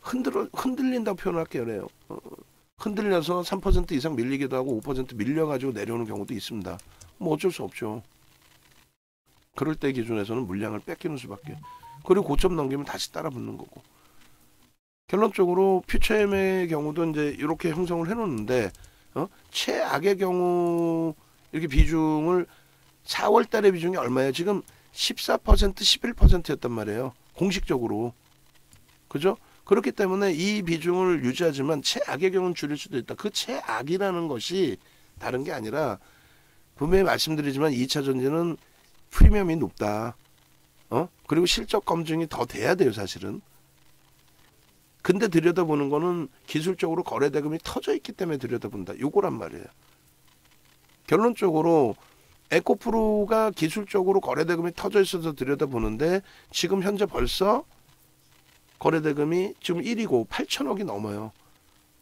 흔들린다고 표현할게요. 그래요. 흔들려서 3% 이상 밀리기도 하고 5% 밀려가지고 내려오는 경우도 있습니다. 뭐 어쩔 수 없죠. 그럴 때 기준에서는 물량을 뺏기는 수밖에. 그리고 고점 넘기면 다시 따라 붙는 거고. 결론적으로 퓨처엠의 경우도 이제 이렇게 형성을 해놓는데 최악의 경우 이렇게 비중을 4월 달의 비중이 얼마예요? 지금 14%, 11%였단 말이에요. 공식적으로. 그죠? 그렇기 때문에 이 비중을 유지하지만 최악의 경우는 줄일 수도 있다. 그 최악이라는 것이 다른 게 아니라 분명히 말씀드리지만 2차 전지는 프리미엄이 높다. 그리고 실적 검증이 더 돼야 돼요, 사실은. 근데 들여다보는 거는 기술적으로 거래대금이 터져 있기 때문에 들여다본다. 요거란 말이에요. 결론적으로 에코프로가 기술적으로 거래대금이 터져 있어서 들여다보는데 지금 현재 벌써 거래대금이 지금 1이고 8천억이 넘어요.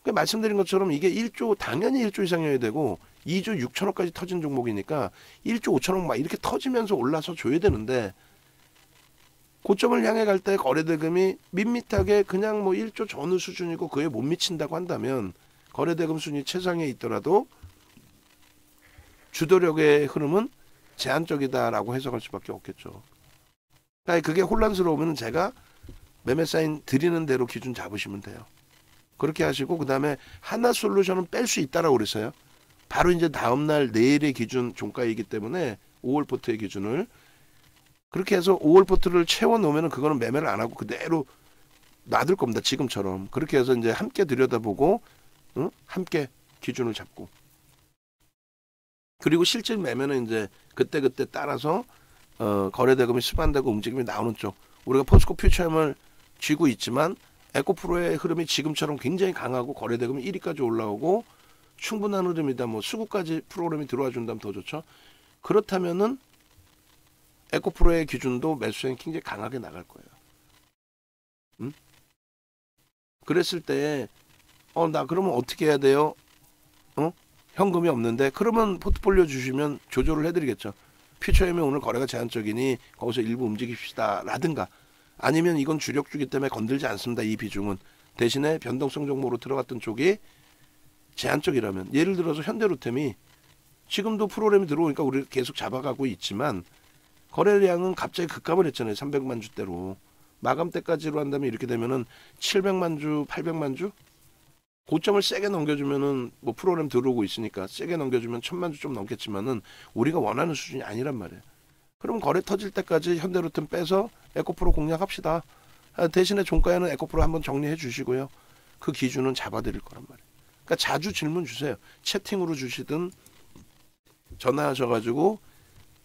그러니까 말씀드린 것처럼 이게 1조 당연히 1조 이상이어야 되고 2조 6천억까지 터진 종목이니까 1조 5천억 막 이렇게 터지면서 올라서 줘야 되는데 고점을 향해 갈 때 거래대금이 밋밋하게 그냥 뭐 1조 전후 수준이고 그에 못 미친다고 한다면 거래대금 순위 최상에 있더라도 주도력의 흐름은 제한적이다라고 해석할 수밖에 없겠죠. 그러니까 그게 혼란스러우면 제가 매매 사인 드리는 대로 기준 잡으시면 돼요. 그렇게 하시고 그 다음에 하나솔루션은 뺄 수 있다라고 그랬어요. 바로 이제 다음날 내일의 기준 종가이기 때문에 5월 포트의 기준을 그렇게 해서 5월 포트를 채워놓으면 그거는 매매를 안 하고 그대로 놔둘 겁니다. 지금처럼. 그렇게 해서 이제 함께 들여다보고 함께 기준을 잡고 그리고 실질 매매는 이제 그때그때 따라서 거래대금이 수반되고 움직임이 나오는 쪽 우리가 포스코 퓨처엠을 쥐고 있지만 에코프로의 흐름이 지금처럼 굉장히 강하고 거래대금이 1위까지 올라오고 충분한 흐름이다. 뭐 수급까지 프로그램이 들어와 준다면 더 좋죠. 그렇다면은 에코프로의 기준도 매수액이 굉장히 강하게 나갈 거예요. 그랬을 때 나 그러면 어떻게 해야 돼요? 현금이 없는데 그러면 포트폴리오 주시면 조절을 해드리겠죠. 퓨처엠이 오늘 거래가 제한적이니 거기서 일부 움직입시다 라든가 아니면 이건 주력주기 때문에 건들지 않습니다. 이 비중은 대신에 변동성 종목으로 들어갔던 쪽이 제한적이라면 예를 들어서 현대로템이 지금도 프로그램이 들어오니까 우리가 계속 잡아가고 있지만 거래량은 갑자기 급감을 했잖아요. 300만 주대로 마감 때까지로 한다면 이렇게 되면은 700만 주, 800만 주 고점을 세게 넘겨주면은 뭐 프로그램 들어오고 있으니까 세게 넘겨주면 1000만 주 좀 넘겠지만은 우리가 원하는 수준이 아니란 말이에요. 그럼 거래 터질 때까지 현대로템 빼서 에코프로 공략합시다. 대신에 종가에는 에코프로 한번 정리해 주시고요. 그 기준은 잡아드릴 거란 말이에요. 그러니까 자주 질문 주세요. 채팅으로 주시든 전화하셔가지고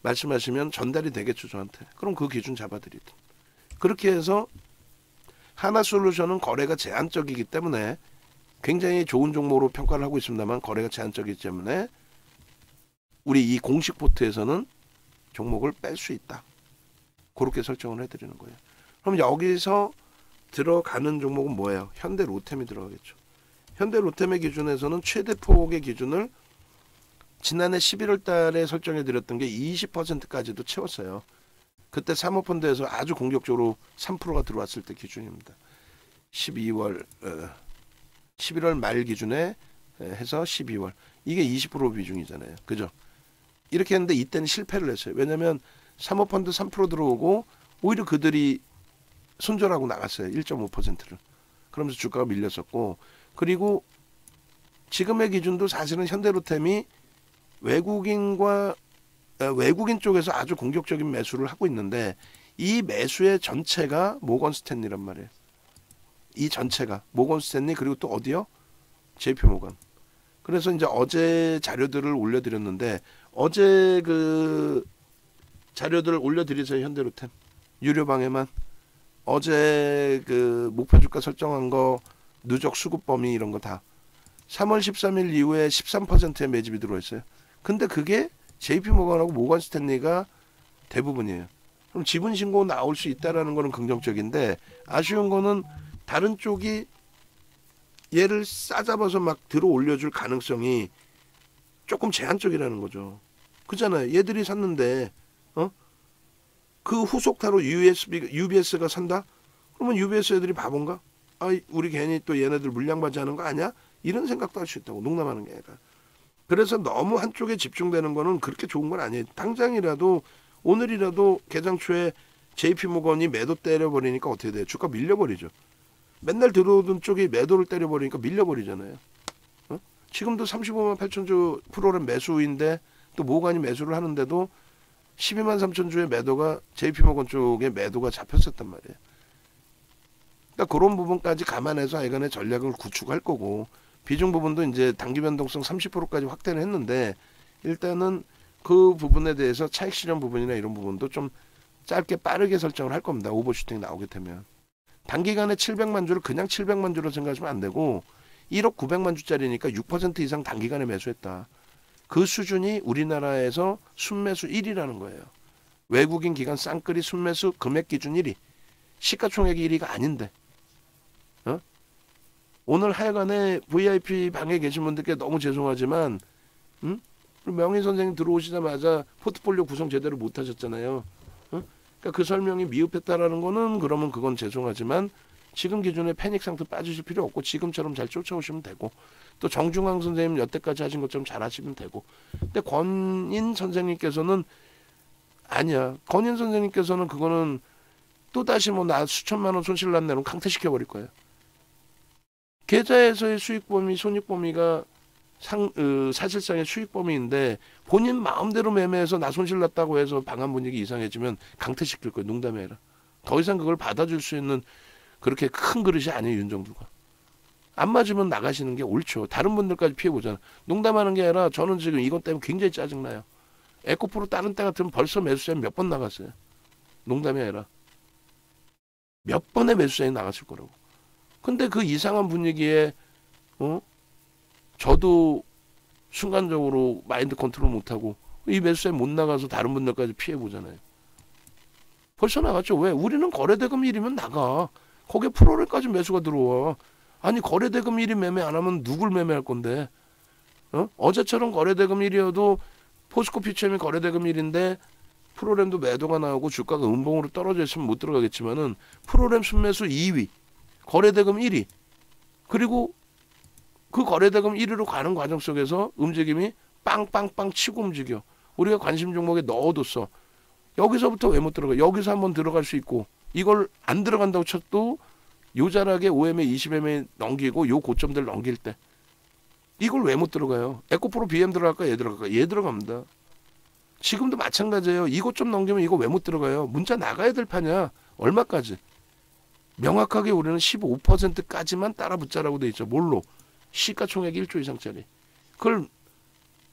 말씀하시면 전달이 되겠죠 저한테. 그럼 그 기준 잡아드리든. 그렇게 해서 하나솔루션은 거래가 제한적이기 때문에 굉장히 좋은 종목으로 평가를 하고 있습니다만 거래가 제한적이기 때문에 우리 이 공식 포트에서는 종목을 뺄 수 있다. 그렇게 설정을 해드리는 거예요. 그럼 여기서 들어가는 종목은 뭐예요? 현대로템이 들어가겠죠. 현대로템의 기준에서는 최대폭의 기준을 지난해 11월 달에 설정해 드렸던 게 20%까지도 채웠어요. 그때 사모펀드에서 아주 공격적으로 3%가 들어왔을 때 기준입니다. 11월 말 기준에 해서 12월. 이게 20% 비중이잖아요. 그죠? 이렇게 했는데 이때는 실패를 했어요. 왜냐하면 사모펀드 3% 들어오고 오히려 그들이 손절하고 나갔어요. 1.5%를. 그러면서 주가가 밀렸었고 그리고 지금의 기준도 사실은 현대로템이 외국인 쪽에서 아주 공격적인 매수를 하고 있는데 이 매수의 전체가 모건 스탠리란 말이에요. 이 전체가 모건 스탠리 그리고 또 어디요? JP 모건. 그래서 이제 어제 자료들을 올려드렸는데 어제 그 자료들을 올려드리세요. 현대로템 유료방에만 어제 그 목표 주가 설정한 거 누적 수급 범위 이런 거 다 3월 13일 이후에 13%의 매집이 들어있어요. 근데 그게 JP모건하고 모건 스탠리가 대부분이에요. 그럼 지분 신고 나올 수 있다라는 거는 긍정적인데, 아쉬운 거는 다른 쪽이 얘를 싸잡아서 막 들어 올려줄 가능성이 조금 제한적이라는 거죠. 그잖아요. 얘들이 샀는데 그 후속타로 UBS가 산다? 그러면 UBS 애들이 바본가? 우리 괜히 또 얘네들 물량받지 하는 거 아니야? 이런 생각도 할 수 있다고. 농담하는 게 아니라. 그래서 너무 한쪽에 집중되는 거는 그렇게 좋은 건 아니에요. 당장이라도 오늘이라도 개장 초에 JP모건이 매도 때려버리니까 어떻게 돼요? 주가 밀려버리죠. 맨날 들어오던 쪽이 매도를 때려버리니까 밀려버리잖아요. 지금도 35만 8천 주 프로그램 매수인데 또 모건이 매수를 하는데도 12만 3천 주의 매도가 JP모건 쪽에 매도가 잡혔었단 말이에요. 그러니까 그런 부분까지 감안해서 하여간의 전략을 구축할 거고, 비중 부분도 이제 단기 변동성 30%까지 확대를 했는데, 일단은 그 부분에 대해서 차익 실현 부분이나 이런 부분도 좀 짧게 빠르게 설정을 할 겁니다. 오버슈팅이 나오게 되면. 단기간에 700만 주를 그냥 700만 주로 생각하시면 안 되고 1억 900만 주짜리니까 6% 이상 단기간에 매수했다. 그 수준이 우리나라에서 순매수 1위라는 거예요. 외국인 기관 쌍끌이 순매수 금액 기준 1위. 시가총액 1위가 아닌데. 오늘 하여간에 VIP 방에 계신 분들께 너무 죄송하지만 명희 선생님 들어오시자마자 포트폴리오 구성 제대로 못 하셨잖아요. 그러니까 그 설명이 미흡했다라는 거는 그러면 그건 죄송하지만 지금 기준에 패닉 상태 빠지실 필요 없고 지금처럼 잘 쫓아오시면 되고, 또 정중앙 선생님 여태까지 하신 것처럼 잘 하시면 되고. 근데 권인 선생님께서는 아니야. 권인 선생님께서는 그거는 또다시 뭐 나 수천만 원 손실 났네 면 강퇴시켜 버릴 거예요. 계좌에서의 수익 범위, 손익 범위가 사실상의 수익 범위인데 본인 마음대로 매매해서 나 손실 났다고 해서 방한 분위기 이상해지면 강퇴시킬 거예요. 농담이 아니라. 더 이상 그걸 받아줄 수 있는 그렇게 큰 그릇이 아니에요. 윤정두가. 안 맞으면 나가시는 게 옳죠. 다른 분들까지 피해보잖아. 농담하는 게 아니라 저는 지금 이것 때문에 굉장히 짜증나요. 에코프로 다른 때 같으면 벌써 매수세는 몇 번 나갔어요. 농담이 아니라. 몇 번의 매수세에 나갔을 거라고. 근데 그 이상한 분위기에 저도 순간적으로 마인드 컨트롤 못하고 이 매수세 못 나가서 다른 분들까지 피해보잖아요. 벌써 나갔죠. 왜? 우리는 거래대금 1이면 나가. 거기에 프로그램까지 매수가 들어와. 아니 거래대금 1이 매매 안 하면 누굴 매매할 건데. 어제처럼 거래대금 1이어도 포스코 피처엠이 거래대금 1인데 프로그램도 매도가 나오고 주가가 음봉으로 떨어져 있으면 못 들어가겠지만은 프로그램 순매수 2위, 거래대금 1위, 그리고 그 거래대금 1위로 가는 과정 속에서 움직임이 빵빵빵 치고 움직여. 우리가 관심 종목에 넣어뒀어. 여기서부터 왜 못 들어가? 여기서 한번 들어갈 수 있고 이걸 안 들어간다고 쳐도 요자락에 5MA, 20MA 넘기고 요 고점들 넘길 때 이걸 왜 못 들어가요? 에코프로 BM 들어갈까? 얘 들어갈까? 얘 들어갑니다. 지금도 마찬가지예요. 이것 좀 넘기면 이거 왜 못 들어가요? 문자 나가야 될 판이야. 얼마까지? 명확하게 우리는 15%까지만 따라 붙자라고 돼 있죠. 뭘로? 시가총액 1조 이상짜리.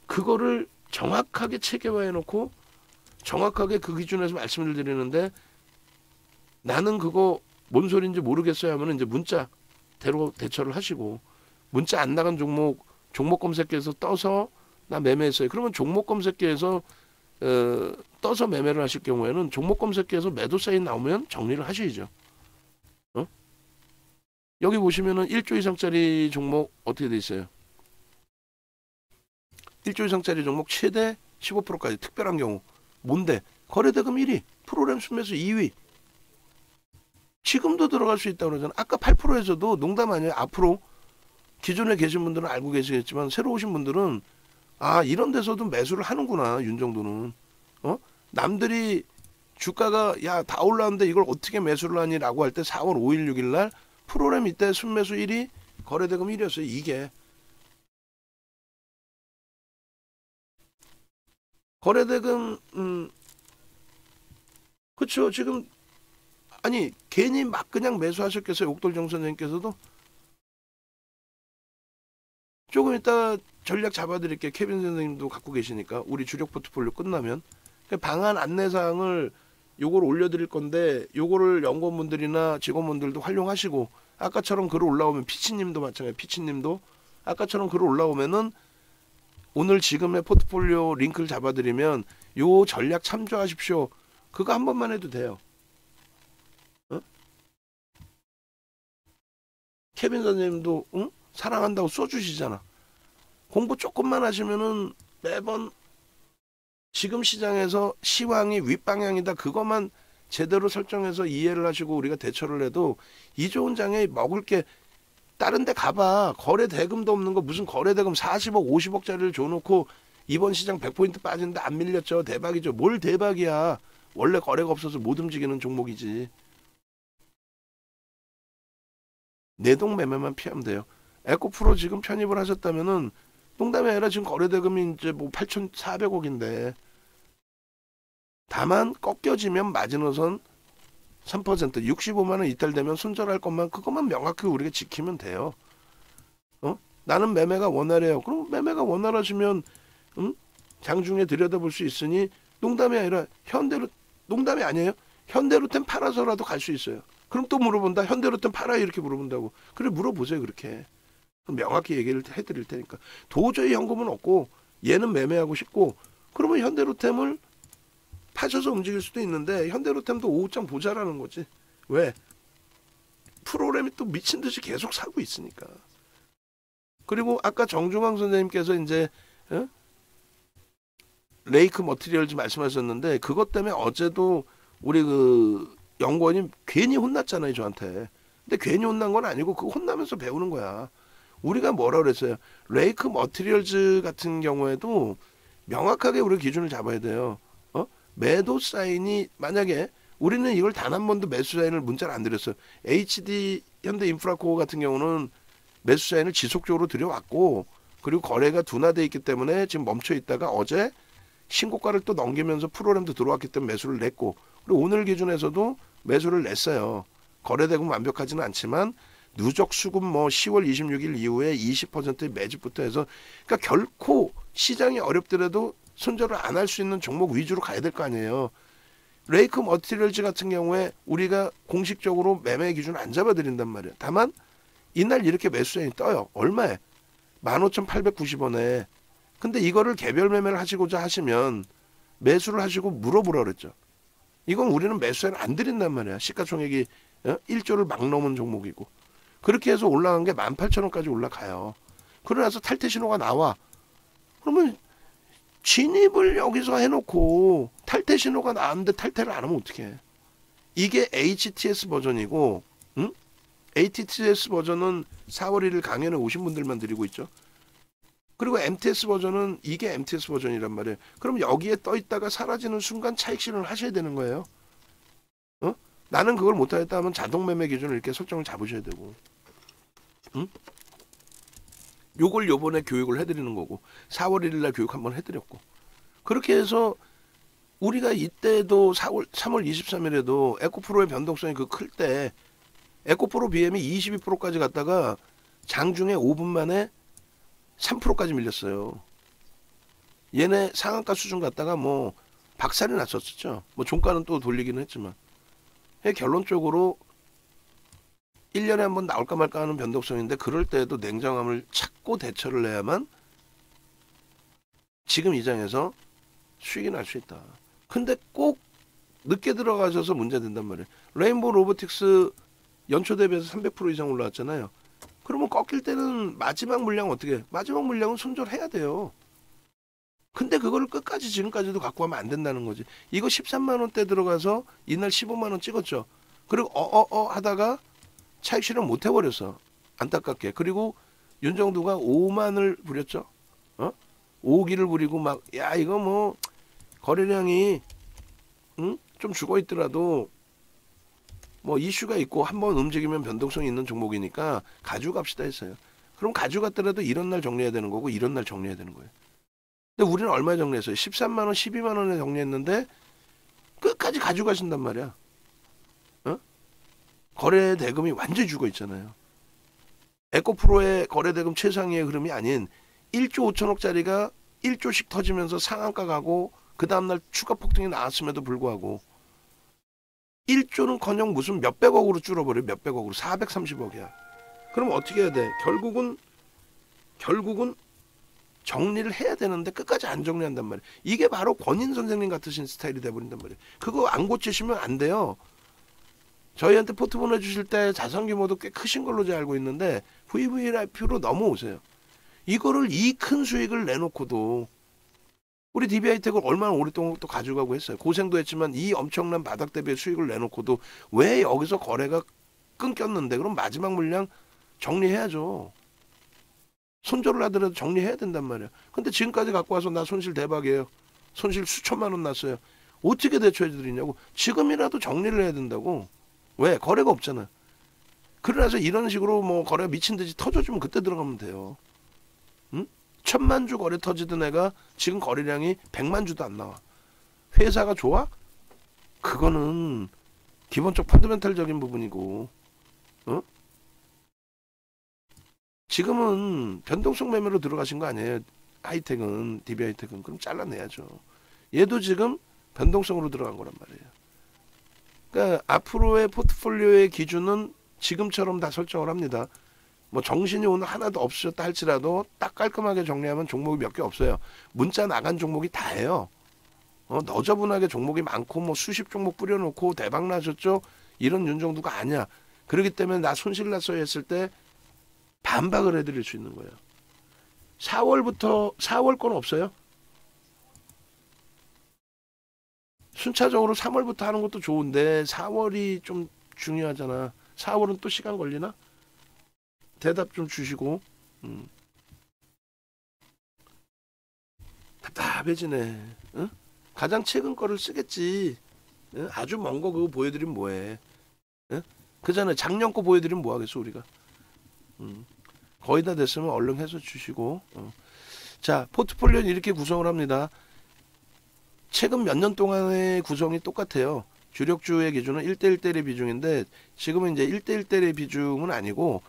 그거를 정확하게 체계화해 놓고 정확하게 그 기준에서 말씀을 드리는데 나는 그거 뭔 소리인지 모르겠어요 하면 이제 문자대로 대처를 하시고, 문자 안 나간 종목 검색기에서 떠서 나 매매했어요. 그러면 종목 검색기에서 떠서 매매를 하실 경우에는 종목 검색기에서 매도 사인 나오면 정리를 하셔야죠. 여기 보시면은 1조 이상짜리 종목 어떻게 돼 있어요? 1조 이상짜리 종목 최대 15%까지 특별한 경우. 뭔데? 거래대금 1위, 프로그램 순매수 2위. 지금도 들어갈 수 있다고 그러잖아. 아까 8%에서도 농담 아니에요. 앞으로 기존에 계신 분들은 알고 계시겠지만 새로 오신 분들은 이런 데서도 매수를 하는구나. 윤정도는. 남들이 주가가 다 올라왔는데 이걸 어떻게 매수를 하니라고 할 때 4월 5일 6일 날 프로그램 이때 순매수 1위, 거래대금 1위였어요. 이게. 거래대금 그렇죠. 지금 아니 괜히 막 그냥 매수하셨겠어요. 옥돌정 선생님께서도. 조금 이따 전략 잡아드릴게요. 케빈 선생님도 갖고 계시니까. 우리 주력 포트폴리오 끝나면 방안 안내사항을 요걸 올려드릴 건데 요거를 연구원분들이나 직원분들도 활용하시고, 아까처럼 글 올라오면 피치님도 마찬가지예요. 피치님도 아까처럼 글 올라오면은 오늘 지금의 포트폴리오 링크를 잡아드리면 요 전략 참조하십시오. 그거 한 번만 해도 돼요. 어? 케빈 선생님도 응? 사랑한다고 써주시잖아. 공부 조금만 하시면은 매번 지금 시장에서 시황이 윗방향이다. 그것만 제대로 설정해서 이해를 하시고 우리가 대처를 해도 이 좋은 장에 먹을 게 다른 데 가봐. 거래 대금도 없는 거 무슨 거래 대금 40억 50억짜리를 줘놓고 이번 시장 100포인트 빠지는데 안 밀렸죠. 대박이죠. 뭘 대박이야. 원래 거래가 없어서 못 움직이는 종목이지. 내동 매매만 피하면 돼요. 에코프로 지금 편입을 하셨다면은 농담이 아니라 지금 거래 대금이 이제 뭐 8,400억인데 다만 꺾여지면 마지노선 3% 65만 원 이탈되면 손절할 것만 그것만 명확히 우리가 지키면 돼요. 나는 매매가 원활해요. 그럼 매매가 원활하시면 장중에 들여다볼 수 있으니 농담이 아니라 현대로 농담이 아니에요. 현대로템 팔아서라도 갈 수 있어요. 그럼 또 물어본다. 현대로템 팔아 이렇게 물어본다고. 그래 물어보세요 그렇게. 그럼 명확히 얘기를 해드릴 테니까. 도저히 현금은 없고 얘는 매매하고 싶고 그러면 현대로템을 파셔서 움직일 수도 있는데 현대로템도 오후장 보자라는 거지. 왜? 프로그램이 또 미친 듯이 계속 사고 있으니까. 그리고 아까 정중앙 선생님께서 이제 레이크 머티리얼즈 말씀하셨는데 그것 때문에 어제도 우리 그 연구원이 괜히 혼났잖아요 저한테. 근데 괜히 혼난 건 아니고 그 혼나면서 배우는 거야. 우리가 뭐라 그랬어요? 레이크 머티리얼즈 같은 경우에도 명확하게 우리 기준을 잡아야 돼요. 매도 사인이 만약에 우리는 이걸 단 한 번도 매수 사인을 문자를 안 드렸어요. HD 현대인프라코어 같은 경우는 매수 사인을 지속적으로 들여왔고 그리고 거래가 둔화돼 있기 때문에 지금 멈춰 있다가 어제 신고가를 또 넘기면서 프로그램도 들어왔기 때문에 매수를 냈고 그리고 오늘 기준에서도 매수를 냈어요. 거래대금 완벽하지는 않지만 누적 수급 뭐 10월 26일 이후에 20%의 매집부터 해서 그러니까 결코 시장이 어렵더라도 손절을 안 할 수 있는 종목 위주로 가야 될 거 아니에요. 레이크 머티리얼즈 같은 경우에 우리가 공식적으로 매매 기준 안 잡아드린단 말이에요. 다만 이날 이렇게 매수세이 떠요. 얼마에? 15,890원에. 근데 이거를 개별 매매를 하시고자 하시면 매수를 하시고 물어보라 그랬죠. 이건 우리는 매수세를 안 드린단 말이야. 시가총액이 1조를 막 넘은 종목이고. 그렇게 해서 올라간 게 18,000원까지 올라가요. 그러고 나서 탈퇴 신호가 나와. 그러면 진입을 여기서 해놓고 탈퇴 신호가 나왔는데 탈퇴를 안 하면 어떡해. 이게 HTS 버전이고 ATTS 버전은 4월 1일 강연에 오신 분들만 드리고 있죠. 그리고 MTS 버전은 이게 MTS 버전이란 말이에요. 그럼 여기에 떠 있다가 사라지는 순간 차익 실현을 하셔야 되는 거예요. 나는 그걸 못하겠다 하면 자동 매매 기준을 이렇게 설정을 잡으셔야 되고. 요걸 요번에 교육을 해드리는 거고 4월 1일 날 교육 한번 해드렸고 그렇게 해서 우리가 이때도 3월 23일에도 에코프로의 변동성이 그 클 때 에코프로 BM이 22%까지 갔다가 장중에 5분 만에 3%까지 밀렸어요. 얘네 상한가 수준 갔다가 뭐 박살이 났었죠. 뭐 종가는 또 돌리기는 했지만 결론적으로 1년에 한 번 나올까 말까 하는 변동성인데 그럴 때에도 냉정함을 찾고 대처를 해야만 지금 이 장에서 수익이 날 수 있다. 근데 꼭 늦게 들어가셔서 문제된단 말이에요. 레인보우 로보틱스 연초 대비해서 300% 이상 올라왔잖아요. 그러면 꺾일 때는 마지막 물량 어떻게 해? 마지막 물량은 손절해야 돼요. 근데 그거를 끝까지 지금까지도 갖고 가면 안 된다는 거지. 이거 13만 원대 들어가서 이날 15만 원 찍었죠. 그리고 하다가 차익 실현 못 해버렸어. 안타깝게. 그리고 윤정두가 오만을 부렸죠. 5기를 부리고 막 야 이거 뭐 거래량이 좀 죽어 있더라도 뭐 이슈가 있고 한번 움직이면 변동성이 있는 종목이니까 가져갑시다 했어요. 그럼 가져갔더라도 이런 날 정리해야 되는 거고 이런 날 정리해야 되는 거예요. 근데 우리는 얼마에 정리했어요? 13만 원, 12만 원에 정리했는데 끝까지 가져가신단 말이야. 거래 대금이 완전히 죽어 있잖아요. 에코프로의 거래 대금 최상위의 흐름이 아닌 1조 5천억짜리가 1조씩 터지면서 상한가 가고 그 다음날 추가 폭등이 나왔음에도 불구하고 1조는커녕 무슨 몇백억으로 줄어버려. 몇백억으로 430억이야. 그럼 어떻게 해야 돼? 결국은 정리를 해야 되는데 끝까지 안 정리한단 말이에요. 이게 바로 권인 선생님 같으신 스타일이 돼버린단 말이에요. 그거 안 고치시면 안 돼요. 저희한테 포트 보내주실 때 자산 규모도 꽤 크신 걸로 제가 알고 있는데 VVIP로 넘어오세요. 이거를 이 큰 수익을 내놓고도 우리 DB하이텍을 얼마나 오랫동안 또 가져가고 했어요. 고생도 했지만 이 엄청난 바닥 대비의 수익을 내놓고도 왜 여기서 거래가 끊겼는데 그럼 마지막 물량 정리해야죠. 손절을 하더라도 정리해야 된단 말이야. 근데 지금까지 갖고 와서 나 손실 대박이에요. 손실 수천만 원 났어요. 어떻게 대처해 드리냐고. 지금이라도 정리를 해야 된다고. 왜? 거래가 없잖아. 그러나서 이런 식으로 뭐 거래가 미친 듯이 터져주면 그때 들어가면 돼요. 응? 1000만 주 거래 터지던 애가 지금 거래량이 100만 주도 안 나와. 회사가 좋아? 그거는 기본적 펀더멘탈적인 부분이고, 어? 지금은 변동성 매매로 들어가신 거 아니에요. 하이텍은, DB하이텍은. 그럼 잘라내야죠. 얘도 지금 변동성으로 들어간 거란 말이에요. 그러니까 앞으로의 포트폴리오의 기준은 지금처럼 다 설정을 합니다. 뭐 정신이 오늘 하나도 없으셨다 할지라도 딱 깔끔하게 정리하면 종목이 몇 개 없어요. 문자 나간 종목이 다예요. 너저분하게 종목이 많고 뭐 수십 종목 뿌려놓고 대박 나셨죠? 이런 윤정도가 아니야. 그렇기 때문에 나 손실 났어요 했을 때 반박을 해드릴 수 있는 거예요. 4월 건 없어요? 순차적으로 3월부터 하는 것도 좋은데 4월이 좀 중요하잖아. 4월은 또 시간 걸리나? 대답 좀 주시고. 답답해지네. 응? 가장 최근 거를 쓰겠지. 응? 아주 먼 거 그거 보여드리면 뭐해. 응? 그잖아요. 작년 거 보여드리면 뭐하겠어 우리가. 거의 다 됐으면 얼른 해서 주시고. 자, 포트폴리오는 이렇게 구성을 합니다. 최근 몇 년 동안의 구성이 똑같아요. 주력주의 기준은 1대1대의 비중인데 지금은 이제 1대1대의 비중은 아니고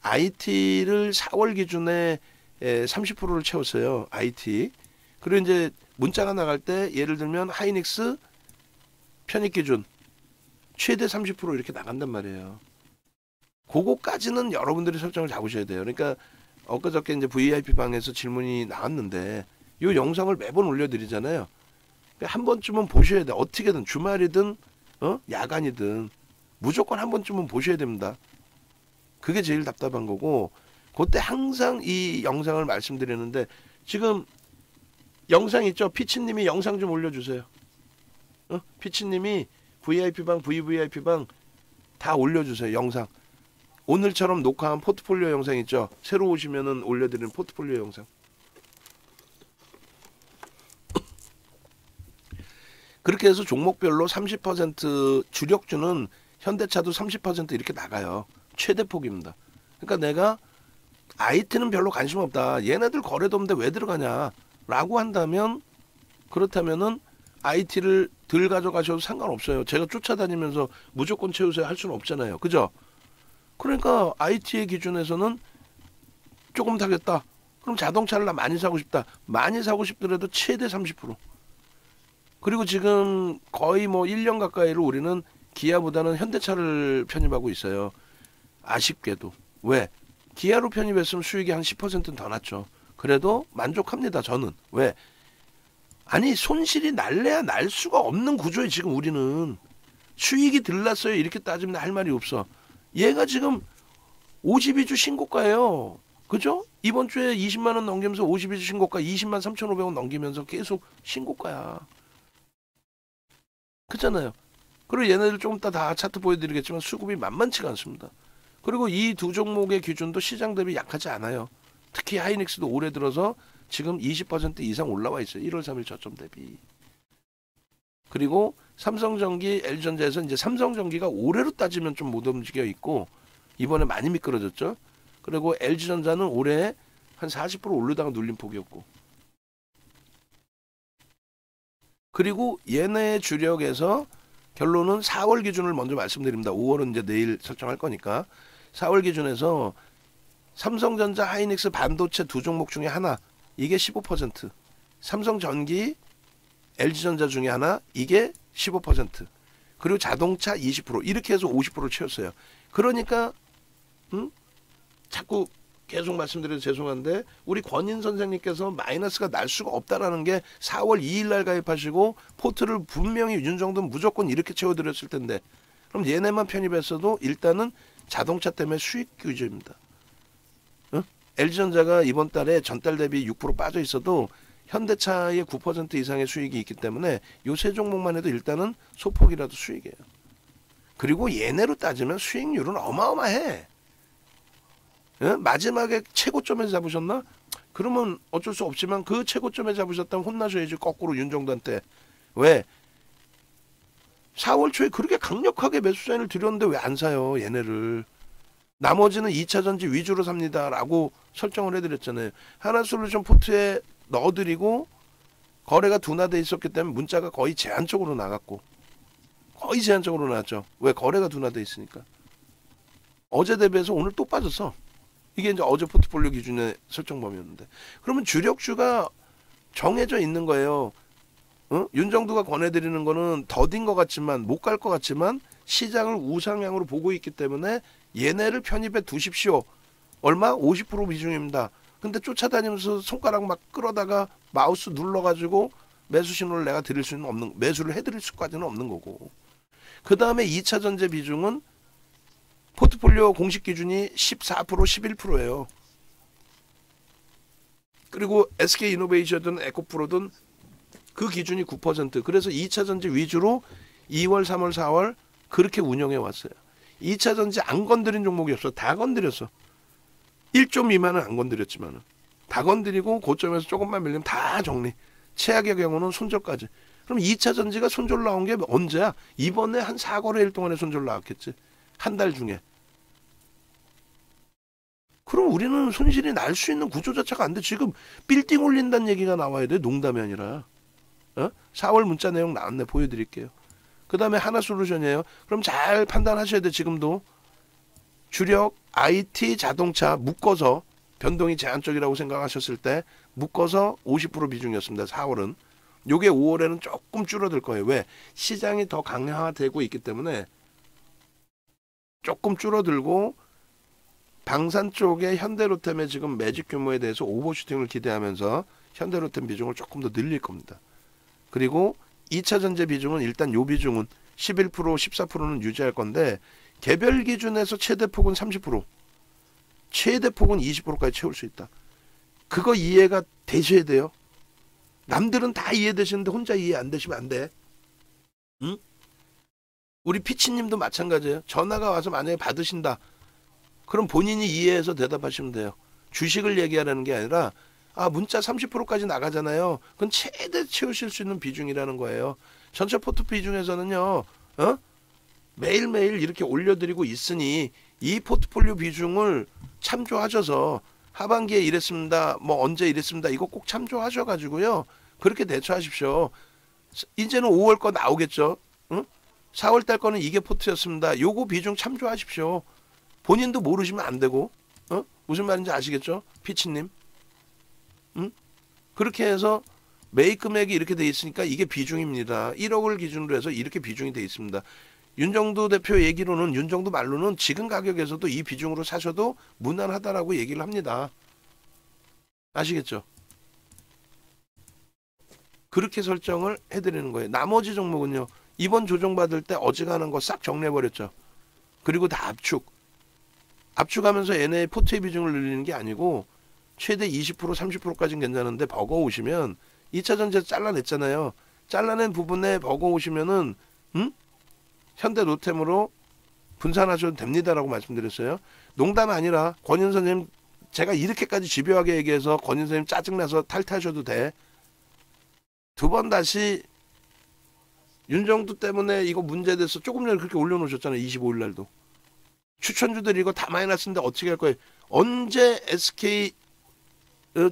IT를 4월 기준에 30%를 채웠어요. IT. 그리고 이제 문자가 나갈 때 예를 들면 하이닉스 편입 기준 최대 30% 이렇게 나간단 말이에요. 그거까지는 여러분들이 설정을 잡으셔야 돼요. 그러니까 엊그저께 이제 VIP 방에서 질문이 나왔는데 이 영상을 매번 올려드리잖아요. 한 번쯤은 보셔야 돼. 어떻게든 주말이든 야간이든 무조건 한 번쯤은 보셔야 됩니다. 그게 제일 답답한 거고 그때 항상 이 영상을 말씀드리는데 지금 영상 있죠? 피치님이 영상 좀 올려주세요. 피치님이 VIP방, VVIP방 다 올려주세요. 영상. 오늘처럼 녹화한 포트폴리오 영상 있죠? 새로 오시면은 올려드리는 포트폴리오 영상. 그렇게 해서 종목별로 30% 주력주는 현대차도 30% 이렇게 나가요. 최대 폭입니다. 그러니까 내가 IT는 별로 관심 없다. 얘네들 거래도 없는데 왜 들어가냐? 라고 한다면 그렇다면은 IT를 덜 가져가셔도 상관없어요. 제가 쫓아다니면서 무조건 채우세요 할 수는 없잖아요. 그죠? 그러니까 IT의 기준에서는 조금 타겠다. 그럼 자동차를 나 많이 사고 싶다. 많이 사고 싶더라도 최대 30%. 그리고 지금 거의 뭐 1년 가까이를 우리는 기아보다는 현대차를 편입하고 있어요. 아쉽게도. 왜? 기아로 편입했으면 수익이 한 10%는 더 났죠. 그래도 만족합니다. 저는. 왜? 아니 손실이 날래야 날 수가 없는 구조에 지금 우리는. 수익이 덜 났어요. 이렇게 따지면 할 말이 없어. 얘가 지금 52주 신고가예요. 그죠? 이번 주에 20만 원 넘기면서 52주 신고가 20만 3,500원 넘기면서 계속 신고가야. 그렇잖아요. 그리고 얘네들 조금 이따 다 차트 보여드리겠지만 수급이 만만치가 않습니다. 그리고 이 두 종목의 기준도 시장 대비 약하지 않아요. 특히 하이닉스도 올해 들어서 지금 20% 이상 올라와 있어요. 1월 3일 저점 대비. 그리고 삼성전기, LG전자에서 이제 삼성전기가 올해로 따지면 좀 못 움직여 있고 이번에 많이 미끄러졌죠. 그리고 LG전자는 올해 한 40% 오르다가 눌린 폭이었고. 그리고 얘네 주력에서 결론은 4월 기준을 먼저 말씀드립니다. 5월은 이제 내일 설정할 거니까 4월 기준에서 삼성전자, 하이닉스, 반도체 두 종목 중에 하나 이게 15%, 삼성전기, LG전자 중에 하나 이게 15%, 그리고 자동차 20% 이렇게 해서 50% 채웠어요. 그러니까 자꾸 계속 말씀드려서 죄송한데 우리 권인 선생님께서 마이너스가 날 수가 없다라는 게 4월 2일 날 가입하시고 포트를 분명히 윤정도 무조건 이렇게 채워드렸을 텐데 그럼 얘네만 편입했어도 일단은 자동차 때문에 수익 위주입니다. 어? LG전자가 이번 달에 전달 대비 6% 빠져 있어도 현대차의 9% 이상의 수익이 있기 때문에 요 세 종목만 해도 일단은 소폭이라도 수익이에요. 그리고 얘네로 따지면 수익률은 어마어마해. 예? 마지막에 최고점에서 잡으셨나? 그러면 어쩔 수 없지만 그 최고점에 잡으셨다면 혼나셔야지 거꾸로 윤정도한테. 왜? 4월 초에 그렇게 강력하게 매수 사인을 드렸는데 왜 안 사요 얘네를. 나머지는 2차전지 위주로 삽니다라고 설정을 해드렸잖아요. 하나솔루션 포트에 넣어드리고 거래가 둔화돼 있었기 때문에 문자가 거의 제한적으로 나갔고 거의 제한적으로 나왔죠. 왜? 거래가 둔화돼 있으니까. 어제 대비해서 오늘 또 빠졌어. 이게 이제 어제 포트폴리오 기준의 설정 범위였는데 그러면 주력주가 정해져 있는 거예요. 어? 윤정도가 권해드리는 거는 더딘 것 같지만 못 갈 것 같지만 시장을 우상향으로 보고 있기 때문에 얘네를 편입해 두십시오. 얼마? 50% 비중입니다. 근데 쫓아다니면서 손가락 막 끌어다가 마우스 눌러가지고 매수 신호를 내가 드릴 수는 없는, 매수를 해드릴 수까지는 없는 거고. 그 다음에 2차 전제 비중은 포트폴리오 공식 기준이 14% 11%예요. 그리고 SK이노베이션이든 에코프로든 그 기준이 9%. 그래서 2차 전지 위주로 2월, 3월, 4월 그렇게 운영해 왔어요. 2차 전지 안 건드린 종목이 없어. 다 건드렸어. 1조 미만은 안 건드렸지만은 다 건드리고 고점에서 조금만 밀리면 다 정리. 최악의 경우는 손절까지. 그럼 2차 전지가 손절 나온 게 언제야? 이번에 한 4거래일 동안에 손절 나왔겠지. 한 달 중에. 그럼 우리는 손실이 날 수 있는 구조 자체가 안 돼. 지금 빌딩 올린다는 얘기가 나와야 돼. 농담이 아니라. 4월 문자 내용 나왔네. 보여드릴게요. 그 다음에 하나솔루션이에요. 그럼 잘 판단하셔야 돼. 지금도. 주력, IT, 자동차 묶어서 변동이 제한적이라고 생각하셨을 때 묶어서 50% 비중이었습니다. 4월은. 요게 5월에는 조금 줄어들 거예요. 왜? 시장이 더 강화되고 있기 때문에 조금 줄어들고 방산 쪽에 현대로템의 지금 매직 규모에 대해서 오버슈팅을 기대하면서 현대로템 비중을 조금 더 늘릴 겁니다. 그리고 2차 전제 비중은 일단 요 비중은 11% 14%는 유지할 건데 개별 기준에서 최대 폭은 30%, 최대 폭은 20%까지 채울 수 있다. 그거 이해가 되셔야 돼요. 남들은 다 이해되시는데 혼자 이해 안 되시면 안 돼. 응? 우리 피치님도 마찬가지예요. 전화가 와서 만약에 받으신다. 그럼 본인이 이해해서 대답하시면 돼요. 주식을 얘기하라는 게 아니라 문자 30%까지 나가잖아요. 그건 최대 채우실 수 있는 비중이라는 거예요. 전체 포트 비중에서는요. 매일매일 이렇게 올려드리고 있으니 이 포트폴리오 비중을 참조하셔서 하반기에 이랬습니다. 뭐 언제 이랬습니다. 이거 꼭 참조하셔가지고요. 그렇게 대처하십시오. 이제는 5월 거 나오겠죠. 4월 달 거는 이게 포트였습니다. 요거 비중 참조하십시오. 본인도 모르시면 안 되고. 무슨 말인지 아시겠죠? 피치님. 그렇게 해서 매입 금액이 이렇게 돼 있으니까 이게 비중입니다. 1억을 기준으로 해서 이렇게 비중이 돼 있습니다. 윤정도 대표 얘기로는 윤정도 말로는 지금 가격에서도 이 비중으로 사셔도 무난하다라고 얘기를 합니다. 아시겠죠? 그렇게 설정을 해드리는 거예요. 나머지 종목은요. 이번 조정받을 때 어지간한 거 싹 정리해버렸죠. 그리고 다 압축. 압축하면서 얘네의 포트의 비중을 늘리는 게 아니고 최대 20% 30%까지는 괜찮은데 버거우시면 2차 전지 잘라냈잖아요. 잘라낸 부분에 버거우시면은 현대 노템으로 분산하셔도 됩니다라고 말씀드렸어요. 농담 아니라 권인 선생님 제가 이렇게까지 집요하게 얘기해서 권인 선생님 짜증나서 탈퇴하셔도 돼. 두 번 다시 윤정도 때문에 이거 문제돼서 조금 전에 그렇게 올려놓으셨잖아요. 25일 날도. 추천주들이 이거 다 마이너스인데 어떻게 할 거예요? 언제 SK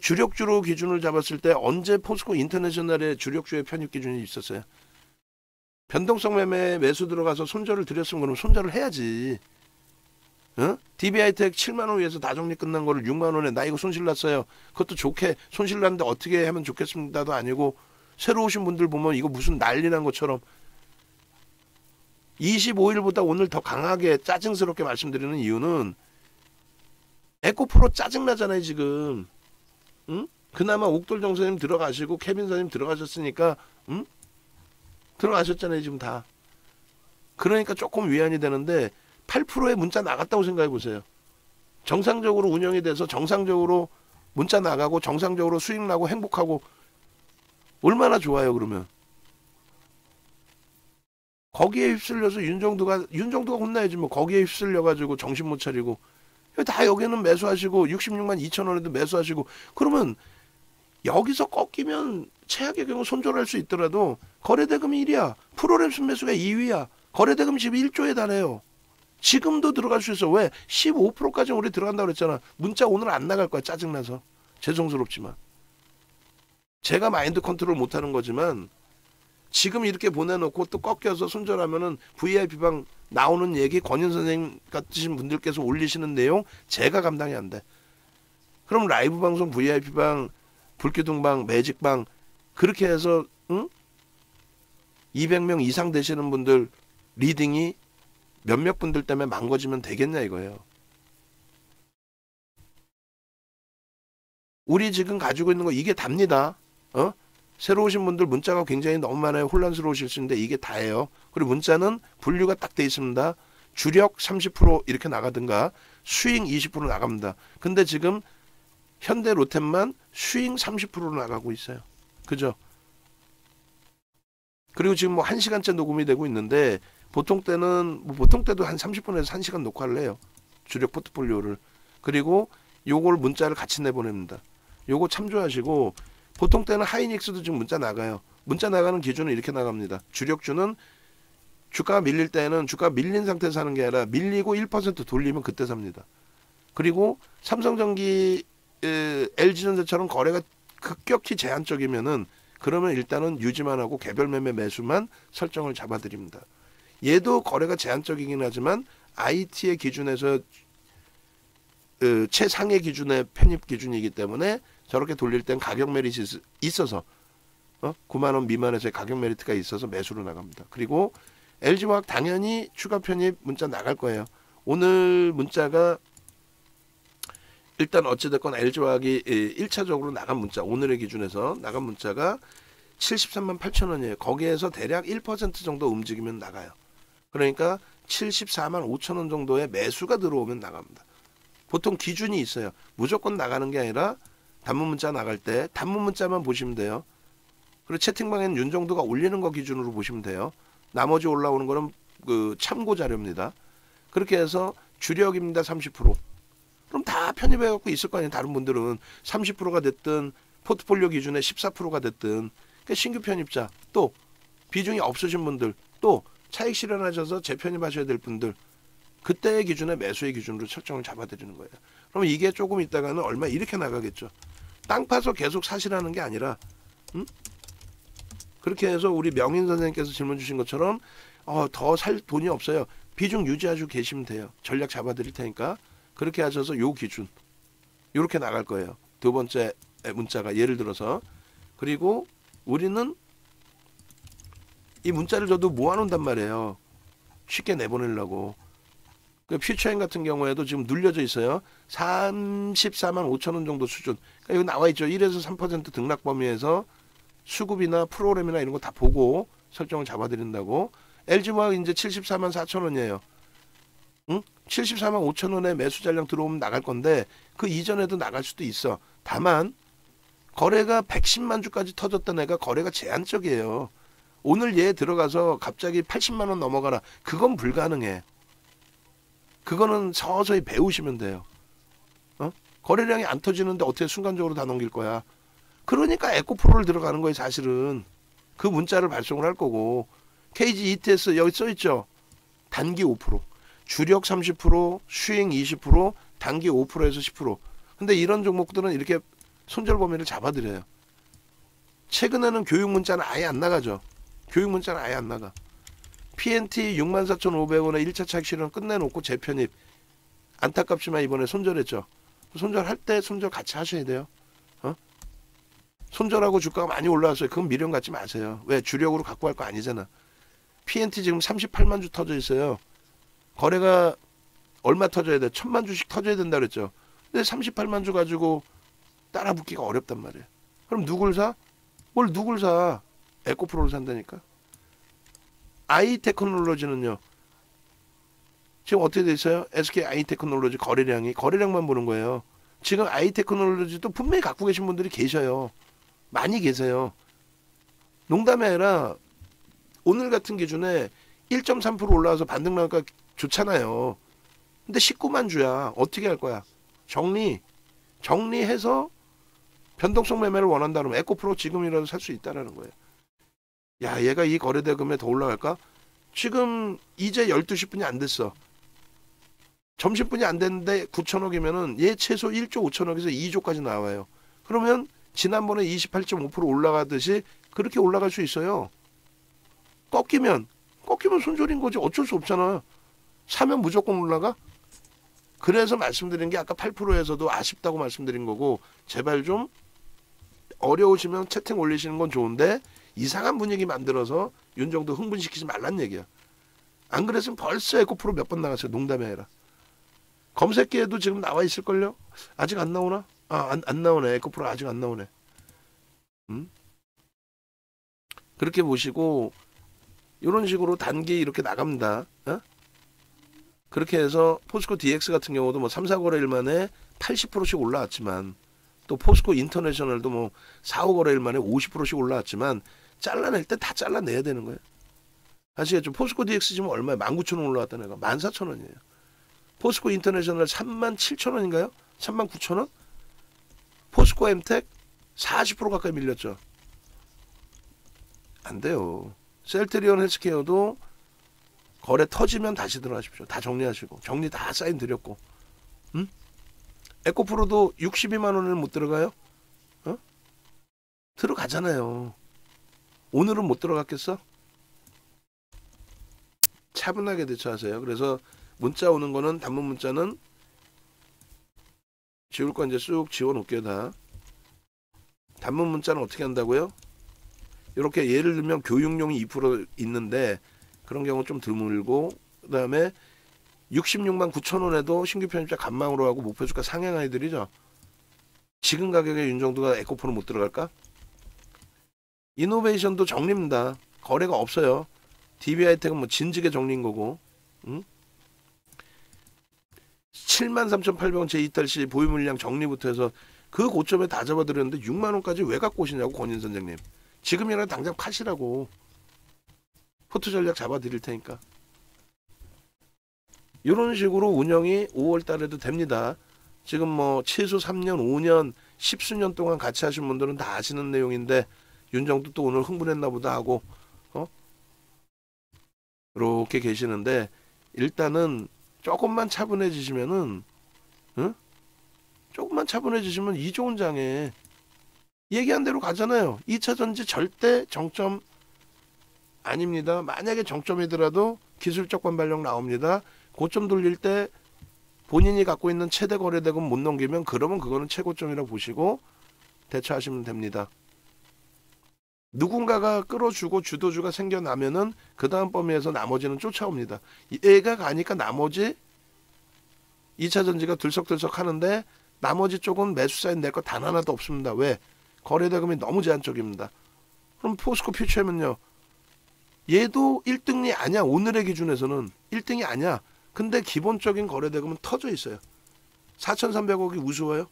주력주로 기준을 잡았을 때 언제 포스코 인터내셔널의 주력주의 편입 기준이 있었어요? 변동성 매매 매수 들어가서 손절을 드렸으면 그럼 손절을 해야지. DB하이텍 7만원 위에서 다 정리 끝난 거를 6만원에 나 이거 손실 났어요. 그것도 좋게 손실 났는데 어떻게 하면 좋겠습니다도 아니고 새로 오신 분들 보면 이거 무슨 난리 난 것처럼 25일보다 오늘 더 강하게 짜증스럽게 말씀드리는 이유는 에코프로 짜증나잖아요 지금. 응? 그나마 옥돌 정선님 들어가시고 케빈 선생님 들어가셨으니까 응? 들어가셨잖아요 지금 다. 그러니까 조금 위안이 되는데 8%의 문자 나갔다고 생각해 보세요. 정상적으로 운영이 돼서 정상적으로 문자 나가고 정상적으로 수익 나고 행복하고 얼마나 좋아요 그러면. 거기에 휩쓸려서 윤정두가 혼나야지 뭐. 거기에 휩쓸려 가지고 정신 못 차리고 다 여기는 매수하시고 66만 2천 원에도 매수하시고 그러면 여기서 꺾이면 최악의 경우 손절할 수 있더라도 거래대금이 1위야. 프로랩 순매수가 2위야. 거래대금 지금 1조에 달해요. 지금도 들어갈 수 있어. 왜? 15%까지 우리 들어간다고 그랬잖아. 문자 오늘 안 나갈 거야. 짜증나서. 죄송스럽지만. 제가 마인드 컨트롤 못하는 거지만 지금 이렇게 보내놓고 또 꺾여서 손절하면은 VIP방 나오는 얘기 권윤 선생님 같으신 분들께서 올리시는 내용 제가 감당이 안 돼. 그럼 라이브 방송 VIP방 불기둥방 매직방 그렇게 해서 응? 200명 이상 되시는 분들 리딩이 몇몇 분들 때문에 망가지면 되겠냐 이거예요. 우리 지금 가지고 있는 거 이게 답니다. 새로 오신 분들 문자가 굉장히 너무 많아요. 혼란스러우실 수 있는데 이게 다예요. 그리고 문자는 분류가 딱 돼 있습니다. 주력 30% 이렇게 나가든가 수익 20% 나갑니다. 근데 지금 현대 로템만 수익 30%로 나가고 있어요. 그죠? 그리고 지금 뭐 1시간째 녹음이 되고 있는데 보통 때도 한 30분에서 1시간 녹화를 해요. 주력 포트폴리오를. 그리고 요걸 문자를 같이 내보냅니다. 요거 참조하시고 보통 때는 하이닉스도 지금 문자 나가요. 문자 나가는 기준은 이렇게 나갑니다. 주력주는 주가가 밀릴 때는 주가가 밀린 상태에서 사는 게 아니라 밀리고 1% 돌리면 그때 삽니다. 그리고 삼성전기, LG전자처럼 거래가 급격히 제한적이면은 그러면 일단은 유지만 하고 개별 매매 매수만 설정을 잡아드립니다. 얘도 거래가 제한적이긴 하지만 IT의 기준에서 최상의 기준의 편입 기준이기 때문에 저렇게 돌릴 땐 가격 메리트가 있어서 9만 원 미만에서의 가격 메리트가 있어서 매수로 나갑니다. 그리고 LG화학 당연히 추가 편입 문자 나갈 거예요. 오늘 문자가 일단 어찌됐건 LG화학이 1차적으로 나간 문자 오늘의 기준에서 나간 문자가 73만 8천 원이에요. 거기에서 대략 1% 정도 움직이면 나가요. 그러니까 74만 5천 원 정도의 매수가 들어오면 나갑니다. 보통 기준이 있어요. 무조건 나가는 게 아니라 단문 문자 나갈 때 단문 문자만 보시면 돼요. 그리고 채팅방에는 윤정도가 올리는 거 기준으로 보시면 돼요. 나머지 올라오는 거는 그 참고 자료입니다. 그렇게 해서 주력입니다. 30%. 그럼 다 편입해 갖고 있을 거 아니에요. 다른 분들은 30%가 됐든 포트폴리오 기준에 14%가 됐든 그러니까 신규 편입자 또 비중이 없으신 분들 또 차익 실현하셔서 재편입하셔야 될 분들 그때의 기준에 매수의 기준으로 설정을 잡아드리는 거예요. 그러면 이게 조금 있다가는 얼마 이렇게 나가겠죠. 땅 파서 계속 사시라는 게 아니라 그렇게 해서 우리 명인 선생님께서 질문 주신 것처럼 더 살 돈이 없어요. 비중 유지하시고 계시면 돼요. 전략 잡아드릴 테니까 그렇게 하셔서 요 기준 요렇게 나갈 거예요. 두 번째 문자가 예를 들어서 그리고 우리는 이 문자를 저도 모아놓는단 말이에요. 쉽게 내보내려고. 퓨처인 같은 경우에도 지금 눌려져 있어요. 34만 5천 원 정도 수준. 그러니까 여기 나와 있죠. 1에서 3% 등락 범위에서 수급이나 프로그램이나 이런 거 다 보고 설정을 잡아드린다고. LG화학 이제 74만 4천 원이에요. 응? 74만 5천 원에 매수 잔량 들어오면 나갈 건데 그 이전에도 나갈 수도 있어. 다만 거래가 110만 주까지 터졌던 애가 거래가 제한적이에요. 오늘 얘 들어가서 갑자기 80만 원 넘어가라. 그건 불가능해. 그거는 서서히 배우시면 돼요. 거래량이 안 터지는데 어떻게 순간적으로 다 넘길 거야. 그러니까 에코프로를 들어가는 거예요. 사실은. 그 문자를 발송을 할 거고 KG ETS 여기 써있죠. 단기 5%. 주력 30%, 수익 20%, 단기 5%에서 10%. 근데 이런 종목들은 이렇게 손절 범위를 잡아드려요. 최근에는 교육 문자는 아예 안 나가죠. 교육 문자는 아예 안 나가. PNT 64,500원에 1차 차익 실현 끝내놓고 재편입. 안타깝지만 이번에 손절했죠. 손절할 때 손절 같이 하셔야 돼요. 손절하고 주가가 많이 올라왔어요. 그건 미련 갖지 마세요. 왜? 주력으로 갖고 갈 거 아니잖아. PNT 지금 38만 주 터져 있어요. 거래가 얼마 터져야 돼? 1000만 주씩 터져야 된다 그랬죠. 근데 38만 주 가지고 따라붙기가 어렵단 말이에요. 그럼 누굴 사? 뭘 누굴 사? 에코프로를 산다니까. 아이테크놀로지는요. 지금 어떻게 돼 있어요? SK 아이테크놀로지 거래량만 보는 거예요. 지금 아이테크놀로지도 분명히 갖고 계신 분들이 계셔요. 많이 계세요. 농담이 아니라 오늘 같은 기준에 1.3% 올라와서 반등 나니까 좋잖아요. 근데 19만 주야. 어떻게 할 거야? 정리해서 변동성 매매를 원한다 그러면 에코프로 지금이라도 살 수 있다라는 거예요. 야, 얘가 이 거래대금에 더 올라갈까? 지금 이제 12시 분이 안 됐어. 점심분이 안 됐는데 9천억이면은 얘 최소 1조 5천억에서 2조까지 나와요. 그러면 지난번에 28.5% 올라가듯이 그렇게 올라갈 수 있어요. 꺾이면 손절인 거지. 어쩔 수 없잖아. 사면 무조건 올라가? 그래서 말씀드린 게 아까 8%에서도 아쉽다고 말씀드린 거고, 제발 좀 어려우시면 채팅 올리시는 건 좋은데 이상한 분위기 만들어서 윤정도 흥분시키지 말란 얘기야. 안 그랬으면 벌써 에코프로 몇 번 나갔어요. 농담이 아니라. 검색기에도 지금 나와 있을걸요? 아직 안 나오나? 안 나오네. 에코프로 아직 안 나오네. 그렇게 보시고 이런 식으로 단기 이렇게 나갑니다. 어? 그렇게 해서 포스코 DX 같은 경우도 뭐 3, 4거래일 만에 80%씩 올라왔지만, 또 포스코 인터내셔널도 뭐 4, 5거래일 만에 50%씩 올라왔지만, 잘라낼 때 다 잘라내야 되는 거예요. 아시겠죠? 포스코 DX 지금 얼마에 19,000원 올라왔다 내가. 14,000원이에요. 포스코 인터내셔널 37,000원인가요? 39,000원? 포스코 엠텍 40% 가까이 밀렸죠. 안 돼요. 셀트리온 헬스케어도 거래 터지면 다시 들어가십시오. 다 정리하시고. 정리 다 사인 드렸고. 응? 에코프로도 62만 원을 못 들어가요? 어? 들어가잖아요. 오늘은 못 들어갔겠어? 차분하게 대처하세요. 그래서 문자 오는 거는, 단문 문자는 지울 거 이제 쑥 지워 놓을게요, 다. 단문 문자는 어떻게 한다고요? 이렇게 예를 들면 교육용이 2% 있는데 그런 경우 좀 드물고, 그 다음에 66만 9천 원에도 신규 편입자 간망으로 하고 목표주가 상향 아이들이죠. 지금 가격에 윤정도가 에코프로 못 들어갈까? 이노베이션도 정리입니다. 거래가 없어요. DB하이텍은 뭐 진즉에 정리인 거고. 응? 73,800원 제2달시 보유물량 정리부터 해서 그 고점에 다 잡아드렸는데 6만 원까지 왜 갖고 오시냐고, 권인 선생님. 지금이라도 당장 파시라고. 포트 전략 잡아드릴 테니까. 이런 식으로 운영이 5월 달에도 됩니다. 지금 뭐 최소 3년, 5년, 10수년 동안 같이 하신 분들은 다 아시는 내용인데, 윤정도 또 오늘 흥분했나 보다 하고 이렇게 계시는데, 일단은 조금만 차분해지시면은, 조금만 차분해지시면 이좋은 장에 얘기한 대로 가잖아요. 2차 전지 절대 정점 아닙니다. 만약에 정점이더라도 기술적 반발력 나옵니다. 고점 돌릴 때 본인이 갖고 있는 최대 거래대금 못 넘기면, 그러면 그거는 최고점이라고 보시고 대처하시면 됩니다. 누군가가 끌어주고 주도주가 생겨나면은 그 다음 범위에서 나머지는 쫓아옵니다. 얘가 가니까 나머지 2차 전지가 들썩들썩 하는데, 나머지 쪽은 매수 사인 낼 거 단 하나도 없습니다. 왜? 거래대금이 너무 제한적입니다. 그럼 포스코 퓨처면요, 얘도 1등이 아니야. 오늘의 기준에서는 1등이 아니야. 근데 기본적인 거래대금은 터져 있어요. 4,300억이 우스워요?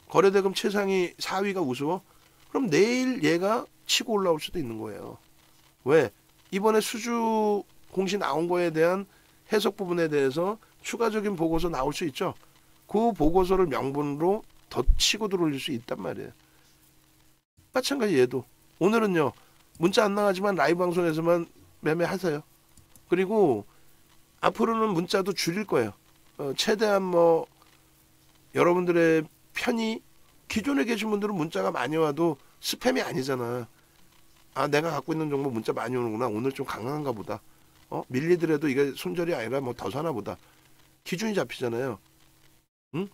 거래대금 최상위 4위가 우스워? 그럼 내일 얘가 치고 올라올 수도 있는 거예요. 왜? 이번에 수주 공시 나온 거에 대한 해석 부분에 대해서 추가적인 보고서 나올 수 있죠. 그 보고서를 명분으로 더 치고 들어올 수 있단 말이에요. 마찬가지 얘도. 오늘은요, 문자 안 나가지만 라이브 방송에서만 매매하세요. 그리고 앞으로는 문자도 줄일 거예요. 최대한 뭐 여러분들의 편이, 기존에 계신 분들은 문자가 많이 와도 스팸이 아니잖아. 아, 내가 갖고 있는 정보 문자 많이 오는구나. 오늘 좀 강한가 보다. 밀리더라도 이게 손절이 아니라 뭐 더 사나 보다. 기준이 잡히잖아요. 응?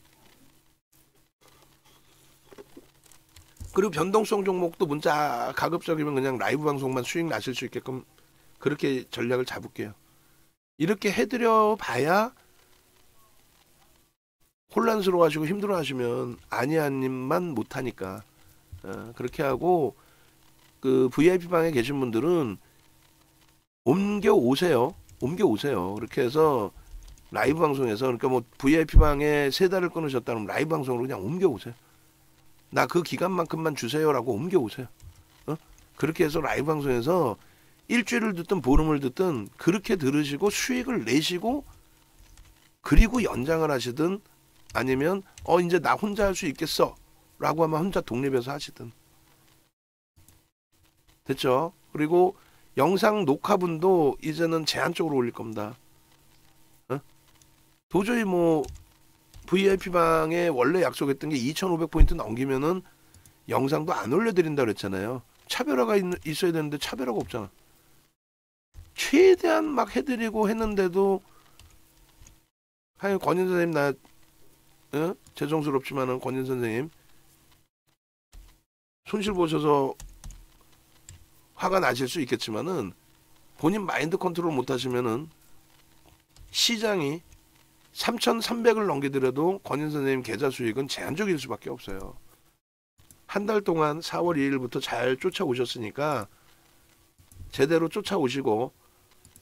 그리고 변동성 종목도 문자 가급적이면 그냥 라이브 방송만 수익 나실 수 있게끔 그렇게 전략을 잡을게요. 이렇게 해드려 봐야 혼란스러워하시고 힘들어하시면 아니아님만 못하니까 그렇게 하고 그 VIP 방에 계신 분들은 옮겨 오세요. 옮겨 오세요. 그렇게 해서 라이브 방송에서 그러니까 뭐 VIP 방에 3달을 끊으셨다면 라이브 방송으로 그냥 옮겨 오세요. 나 그 기간만큼만 주세요라고 옮겨 오세요. 그렇게 해서 라이브 방송에서 일주일을 듣든 보름을 듣든 그렇게 들으시고 수익을 내시고 그리고 연장을 하시든 아니면 이제 나 혼자 할 수 있겠어 라고 하면 혼자 독립해서 하시든 됐죠? 그리고 영상 녹화분도 이제는 제한적으로 올릴 겁니다. 도저히 뭐 VIP 방에 원래 약속했던 게 2,500포인트 넘기면은 영상도 안 올려드린다 그랬잖아요. 차별화가 있어야 되는데 차별화가 없잖아. 최대한 막 해드리고 했는데도 하여 권인 선생님 나 죄송스럽지만은 권인 선생님 손실 보셔서 화가 나실 수 있겠지만은 본인 마인드 컨트롤 못 하시면은 시장이 3,300을 넘기더라도 권인 선생님 계좌 수익은 제한적일 수밖에 없어요. 한 달 동안 4월 2일부터 잘 쫓아오셨으니까 제대로 쫓아오시고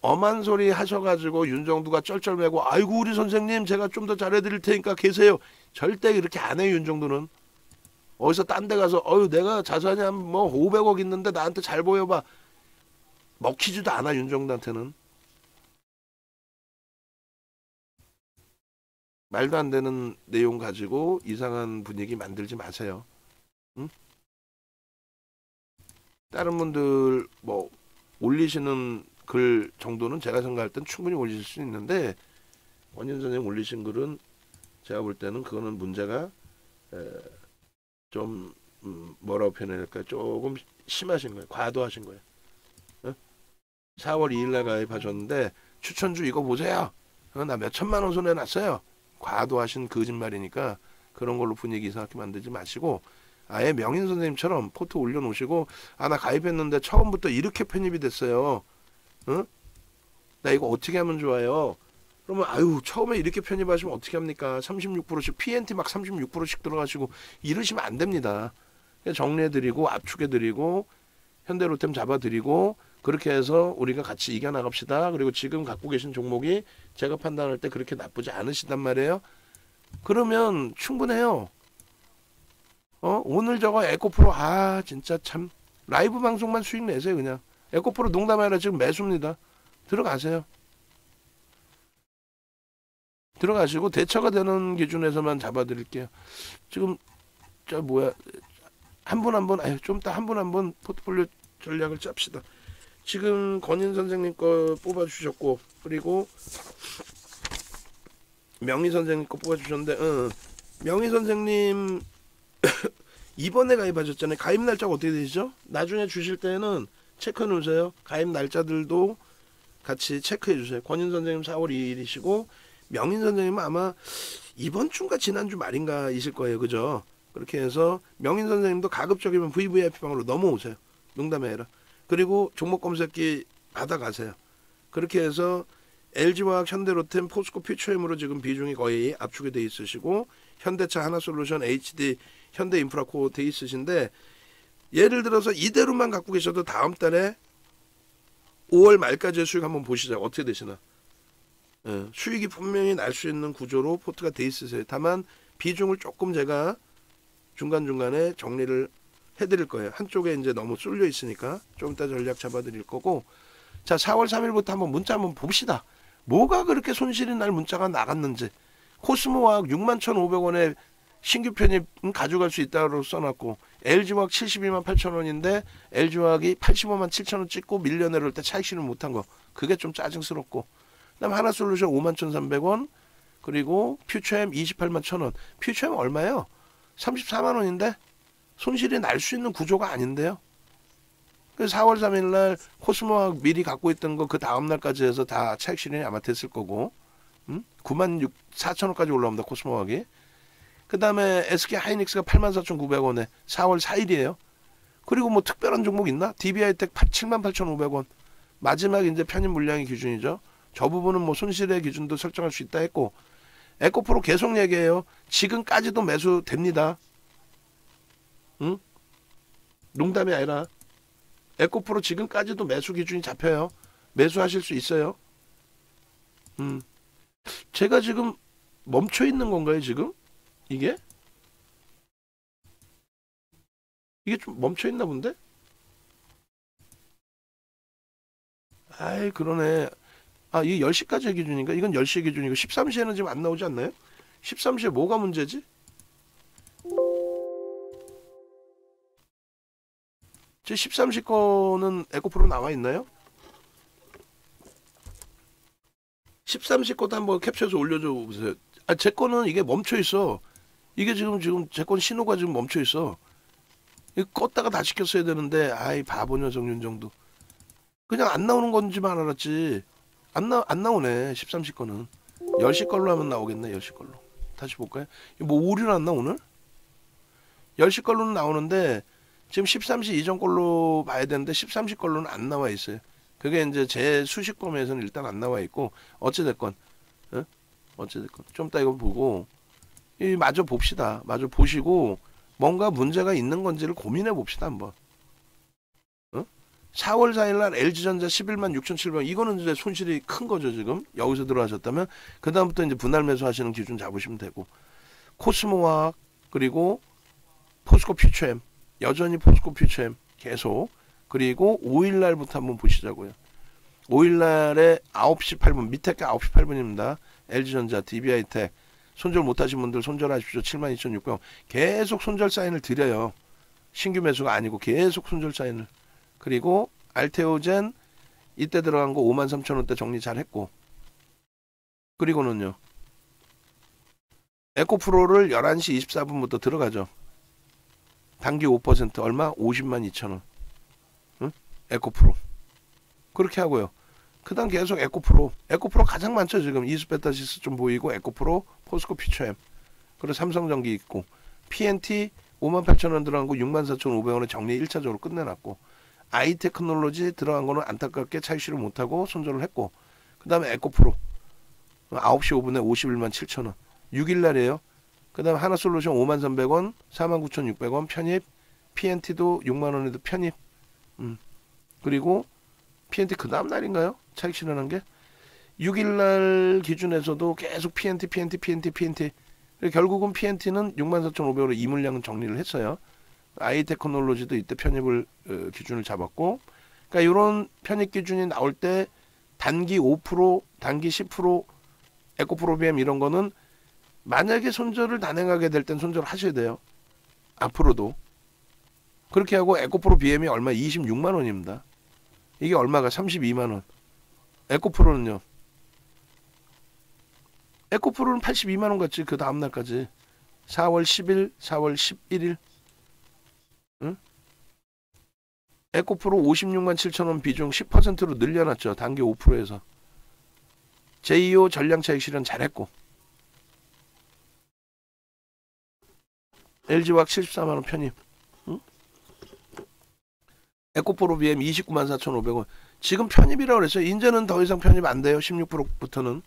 엄한 소리 하셔가지고 윤정두가 쩔쩔매고 아이고 우리 선생님 제가 좀 더 잘해드릴 테니까 계세요. 절대 그렇게 안 해요. 윤정두는 어디서 딴 데 가서 내가 자산이 한 뭐 500억 있는데 나한테 잘 보여봐. 먹히지도 않아. 윤정두한테는. 말도 안 되는 내용 가지고 이상한 분위기 만들지 마세요. 응? 다른 분들 뭐 올리시는 글 정도는 제가 생각할 땐 충분히 올리실 수 있는데 원인 선생님 올리신 글은 제가 볼 때는 그거는 문제가 좀 뭐라고 표현해야 될까요? 조금 심하신 거예요. 과도하신 거예요. 4월 2일날 가입하셨는데 추천주 이거 보세요. 나 몇 천만 원 손해 났어요. 과도하신 거짓말이니까 그런 걸로 분위기 이상하게 만들지 마시고 아예 명인 선생님처럼 포트 올려놓으시고 나 가입했는데 처음부터 이렇게 편입이 됐어요. 나 이거 어떻게 하면 좋아요? 그러면 처음에 이렇게 편입하시면 어떻게 합니까? 36%씩 PNT 막 36%씩 들어가시고 이러시면 안 됩니다. 정리해드리고 압축해드리고 현대로템 잡아드리고 그렇게 해서 우리가 같이 이겨나갑시다. 그리고 지금 갖고 계신 종목이 제가 판단할 때 그렇게 나쁘지 않으시단 말이에요. 그러면 충분해요. 오늘 저거 에코프로 진짜 참 라이브 방송만 수익 내세요. 그냥 에코프로 농담 아니라 지금 매수입니다. 들어가세요. 들어가시고 대처가 되는 기준에서만 잡아드릴게요. 지금 한 분 한 분 좀 이따 한 분 한 분 포트폴리오 전략을 짭시다. 지금 권인 선생님 거 뽑아주셨고 그리고 명희 선생님 거 뽑아주셨는데 명희 선생님 이번에 가입하셨잖아요. 가입 날짜가 어떻게 되시죠? 나중에 주실 때는 체크해 놓으세요. 가입 날짜들도 같이 체크해 주세요. 권인 선생님 4월 2일이시고 명인 선생님은 아마 이번 주인가 지난주 말인가 이실 거예요. 그죠? 그렇게 해서 명인 선생님도 가급적이면 VVIP 방으로 넘어오세요. 농담이 아니라. 그리고 종목 검색기 받아가세요. 그렇게 해서 LG화학, 현대로템, 포스코, 퓨처엠으로 지금 비중이 거의 압축이 돼 있으시고 현대차, 하나솔루션, HD, 현대인프라코 돼 있으신데 예를 들어서 이대로만 갖고 계셔도 다음 달에 5월 말까지의 수익 한번 보시죠. 어떻게 되시나. 수익이 분명히 날 수 있는 구조로 포트가 돼 있으세요. 다만 비중을 조금 제가 중간중간에 정리를 해드릴 거예요. 한쪽에 이제 너무 쏠려 있으니까 좀 이따 전략 잡아드릴 거고. 자, 4월 3일부터 한번 문자 한번 봅시다. 뭐가 그렇게 손실이 날 문자가 나갔는지. 코스모화학 61,500원에 신규 편입 가져갈 수 있다고 써놨고 LG화학 72만 8천원인데 LG화학이 85만 7천원 찍고 밀려 내려올 때 차익 실현 못한 거. 그게 좀 짜증스럽고. 그다음 하나솔루션 51,300원 그리고 퓨처엠 28만 1,000원. 퓨처엠 얼마예요? 34만 원인데 손실이 날 수 있는 구조가 아닌데요. 그래서 4월 3일 날 코스모화학 미리 갖고 있던 거 그 다음 날까지 해서 다 차익 실현이 아마 됐을 거고 9만 4천원까지 올라옵니다. 코스모화학이. 그 다음에 SK 하이닉스가 84,900원에 4월 4일이에요. 그리고 뭐 특별한 종목 있나? DB하이텍 78,500원. 마지막 이제 편입 물량의 기준이죠. 저 부분은 뭐 손실의 기준도 설정할 수 있다 했고 에코프로 계속 얘기해요. 지금까지도 매수 됩니다. 응? 농담이 아니라 에코프로 지금까지도 매수 기준이 잡혀요. 매수하실 수 있어요. 제가 지금 멈춰 있는 건가요, 지금? 이게? 이게 좀 멈춰 있나 본데? 아이, 그러네. 아, 이게 10시까지 기준인가? 이건 10시 기준이고 13시에는 지금 안 나오지 않나요? 13시에 뭐가 문제지? 제 13시 거는 에코프로 나와 있나요? 13시 것도 한번 캡처해서 올려줘 보세요. 아, 제 거는 이게 멈춰 있어. 이게 지금 제 건 신호가 지금 멈춰 있어. 이거 껐다가 다시 켰어야 되는데, 아이, 바보 녀석 윤정도. 그냥 안 나오는 건지만 알았지. 안 나오네, 13시 거는. 10시 걸로 하면 나오겠네, 10시 걸로. 다시 볼까요? 뭐 오류 났나, 오늘? 10시 걸로는 나오는데, 지금 13시 이전 걸로 봐야 되는데, 13시 걸로는 안 나와 있어요. 그게 이제 제 수식 범위에서는 일단 안 나와 있고, 어찌됐건, 어? 어찌됐건. 좀 이따 이거 보고, 마저 봅시다. 마저 보시고, 뭔가 문제가 있는 건지를 고민해 봅시다, 한번. 4월 4일 날 LG전자 11만 6,700원. 이거는 이제 손실이 큰 거죠, 지금. 여기서 들어가셨다면. 그다음부터 이제 분할 매수하시는 기준 잡으시면 되고. 코스모화학, 그리고 포스코 퓨처엠. 여전히 포스코 퓨처엠 계속. 그리고 5일 날부터 한번 보시자고요. 5일 날에 9시 8분, 밑에 게 9시 8분입니다. LG전자, DB하이텍. 손절 못하신 분들 손절하십시오. 72,600원. 계속 손절 사인을 드려요. 신규 매수가 아니고 계속 손절 사인을. 그리고 알테오젠 이때 들어간 거 53,000원대 정리 잘 했고. 그리고는요. 에코프로를 11시 24분부터 들어가죠. 단기 5% 얼마? 50만 2천원. 응? 에코프로. 그렇게 하고요. 그 다음 계속 에코프로. 에코프로 가장 많죠, 지금. 이수베타시스 좀 보이고, 에코프로, 포스코 퓨처엠. 그리고 삼성전기 있고, PNT 58,000원 들어간 거 64,500원에 정리 1차적으로 끝내놨고, 아이테크놀로지 들어간 거는 안타깝게 차익실을 못하고 손절을 했고, 그 다음에 에코프로 9시 5분에 51만 7천원 6일날이에요. 그 다음에 하나솔루션 53,100원 49,600원 편입. PNT도 6만원에도 편입. 그리고 PNT 그 다음 날인가요? 차익 실현한 게 6일날 기준에서도 계속 PNT 결국은 PNT는 64,500원으로 이물량은 정리를 했어요. 아이테크놀로지도 이때 편입을 기준을 잡았고, 그러니까 이런 편입 기준이 나올 때 단기 5%, 단기 10% 에코프로 BM 이런 거는 만약에 손절을 단행하게 될 땐 손절을 하셔야 돼요. 앞으로도. 그렇게 하고 에코프로 BM이 얼마? 26만 원입니다. 이게 얼마가? 32만 원. 에코프로는요. 에코프로는 82만 원 같지. 그 다음 날까지. 4월 10일, 4월 11일. 응? 에코프로 56만 7천원 비중 10%로 늘려놨죠. 단기 5%에서. 제2호 전량차익 실현 잘했고. LG화학 74만원 편입. 응? 에코프로 BM 29만 4,500원. 지금 편입이라고 그랬어요. 이제는 더 이상 편입 안 돼요. 16%부터는.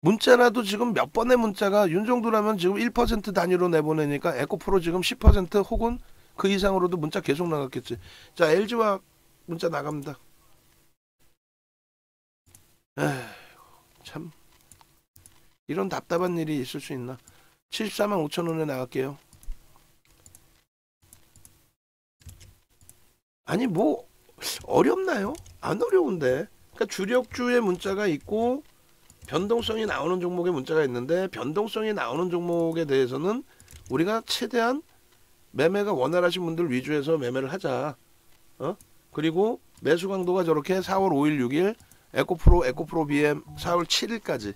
문자라도 지금 몇 번의 문자가 윤정도라면 지금 1% 단위로 내보내니까 에코프로 지금 10% 혹은 그 이상으로도 문자 계속 나갔겠지. 자, LG화학 문자 나갑니다. 에휴, 참 이런 답답한 일이 있을 수 있나. 74만 5천원에 나갈게요. 아니 뭐 어렵나요? 안 어려운데. 그러니까 주력주의 문자가 있고 변동성이 나오는 종목의 문자가 있는데, 변동성이 나오는 종목에 대해서는 우리가 최대한 매매가 원활하신 분들 위주에서 매매를 하자. 그리고 매수 강도가 저렇게 4월 5일 6일 에코프로 BM 4월 7일까지.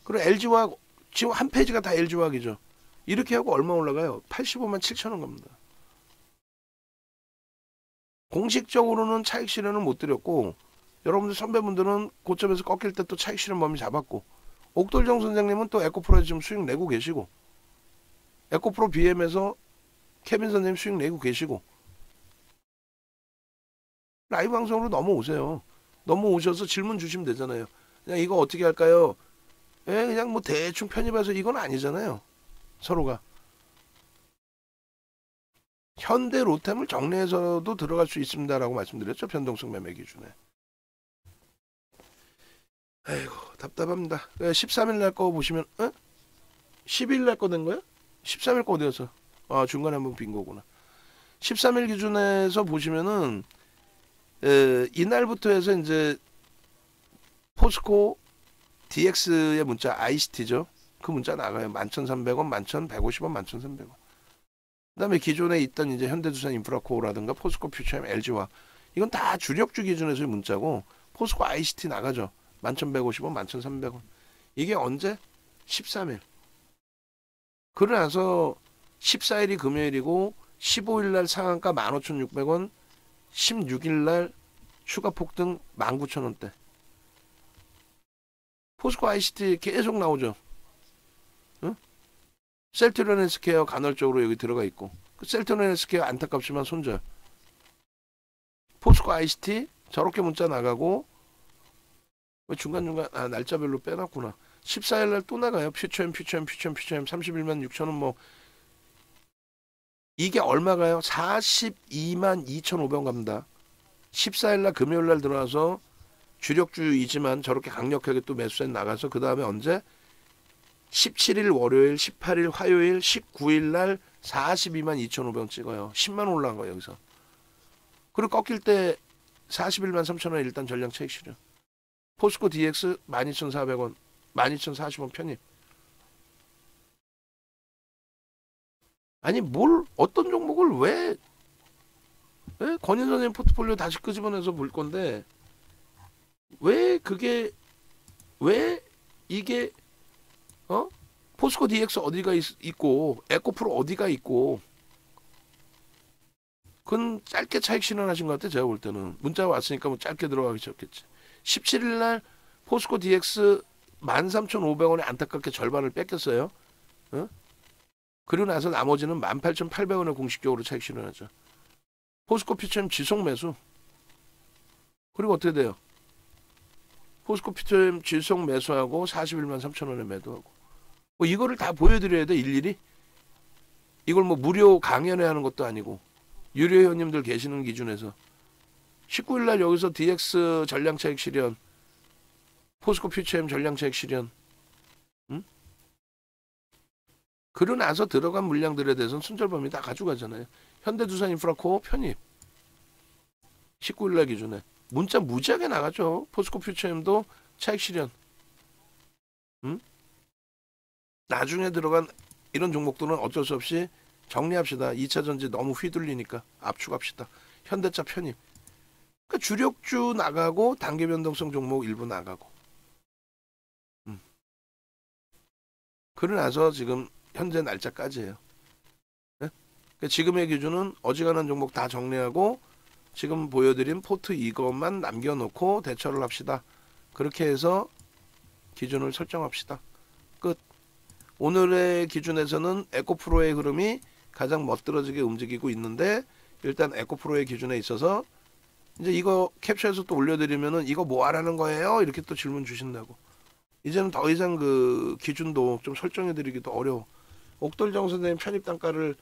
그리고 LG화학 지금 한 페이지가 다 LG화학이죠. 이렇게 하고 얼마 올라가요? 85만 7천원 갑니다. 공식적으로는 차익 실현을 못 드렸고, 여러분들 선배분들은 고점에서 꺾일 때 또 차익 실현 범위 잡았고, 옥돌정 선생님은 또 에코프로에 지금 수익 내고 계시고, 에코프로 BM에서 케빈 선생님 수익 내고 계시고, 라이브 방송으로 넘어오세요. 넘어오셔서 질문 주시면 되잖아요. 그냥 이거 어떻게 할까요? 예, 그냥 뭐 대충 편입해서 이건 아니잖아요. 서로가. 현대 로템을 정리해서도 들어갈 수 있습니다라고 말씀드렸죠. 변동성 매매 기준에. 아이고 답답합니다. 13일 날 거 보시면 12일 날 거 된 거야? 13일 거 어디였어? 아 중간에 한번 빈 거구나. 13일 기준에서 보시면은 이날부터 해서 이제 포스코 DX의 문자 ICT죠. 그 문자 나가요. 11,300원, 11,150원, 11,300원. 그다음에 기존에 있던 이제 현대두산 인프라코어라든가 포스코 퓨처엠, LG화 이건 다 주력주 기준에서의 문자고 포스코 ICT 나가죠. 11,150원, 11,300원. 이게 언제? 13일. 그러고 나서 14일이 금요일이고 15일 날 상한가 15,600원, 16일 날 추가 폭등 19,000원대. 포스코 ICT 계속 나오죠. 응? 셀트리온 헬스케어 간헐적으로 여기 들어가 있고 그 셀트리온 헬스케어 안타깝지만 손절. 포스코 ICT 저렇게 문자 나가고 왜 중간중간 날짜별로 빼놨구나. 14일 날 또 나가요. 퓨처엠 31만 6천원 뭐 이게 얼마가요? 42만 2,500원 갑니다. 14일 날 금요일 날 들어와서 주력주이지만 저렇게 강력하게 또 매수세 나가서 그 다음에 언제? 17일 월요일, 18일 화요일, 19일 날 42만 2,500원 찍어요. 10만 올라간 거예요 여기서. 그리고 꺾일 때 41만 3천원 일단 전량 차익 실현. 포스코 DX 12,400원, 12,040원 편입. 아니 뭘 어떤 종목을 왜 권인 선생님 포트폴리오 다시 끄집어내서 볼 건데 왜 그게 왜 이게 포스코 DX 어디가 있고 에코프로 어디가 있고 그건 짧게 차익 실현하신 것 같아. 제가 볼 때는 문자 왔으니까 뭐 짧게 들어가기 좋겠지. 17일 날 포스코 DX 13,500원에 안타깝게 절반을 뺏겼어요. 그리고 나서 나머지는 18,800원에 공식적으로 차익 실현하죠. 포스코 퓨처엠 지속 매수. 그리고 어떻게 돼요? 포스코 퓨처엠 지속 매수하고 41만 3천원에 매도하고. 뭐 이거를 다 보여드려야 돼 일일이. 이걸 뭐 무료 강연회 하는 것도 아니고 유료 회원님들 계시는 기준에서 19일 날 여기서 DX 전량 차익 실현, 포스코 퓨처엠 전량 차익 실현. 그러고 나서 들어간 물량들에 대해서는 순절범위 다 가져가잖아요. 현대두산 인프라코어 편입. 19일 날 기준에. 문자 무지하게 나가죠. 포스코 퓨처엠도 차익 실현. 나중에 들어간 이런 종목들은 어쩔 수 없이 정리합시다. 2차전지 너무 휘둘리니까 압축합시다. 현대차 편입. 그러니까 주력주 나가고 단기 변동성 종목 일부 나가고. 그러고 나서 지금 현재 날짜까지예요. 네? 그러니까 지금의 기준은 어지간한 종목 다 정리하고 지금 보여드린 포트 이것만 남겨놓고 대처를 합시다. 그렇게 해서 기준을 설정합시다. 끝. 오늘의 기준에서는 에코프로의 흐름이 가장 멋들어지게 움직이고 있는데 일단 에코프로의 기준에 있어서 이제 이거 캡처해서 또 올려드리면은 이거 뭐 하라는 거예요? 이렇게 또 질문 주신다고. 이제는 더 이상 그 기준도 좀 설정해드리기도 어려워. 옥돌정 선생님 편입 단가를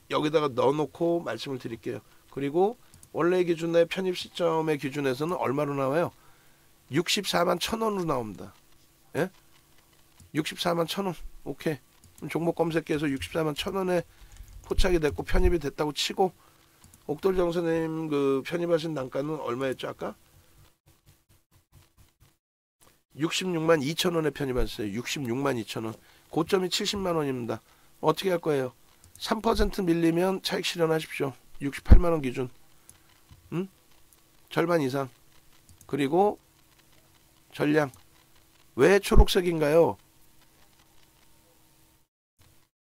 여기다가 넣어놓고 말씀을 드릴게요. 그리고 원래 기준의 편입 시점의 기준에서는 얼마로 나와요? 64만 1,000원으로 나옵니다. 예? 64만 1,000원. 오케이. 종목 검색해서 64만 1,000원에 포착이 됐고 편입이 됐다고 치고 옥돌정 선생님 그 편입하신 단가는 얼마였죠 아까? 66만 2천원에 편입하셨어요. 66만 2천원. 고점이 70만 원입니다. 어떻게 할 거예요? 3% 밀리면 차익 실현하십시오. 68만 원 기준. 절반 이상. 그리고 전량. 왜 초록색인가요?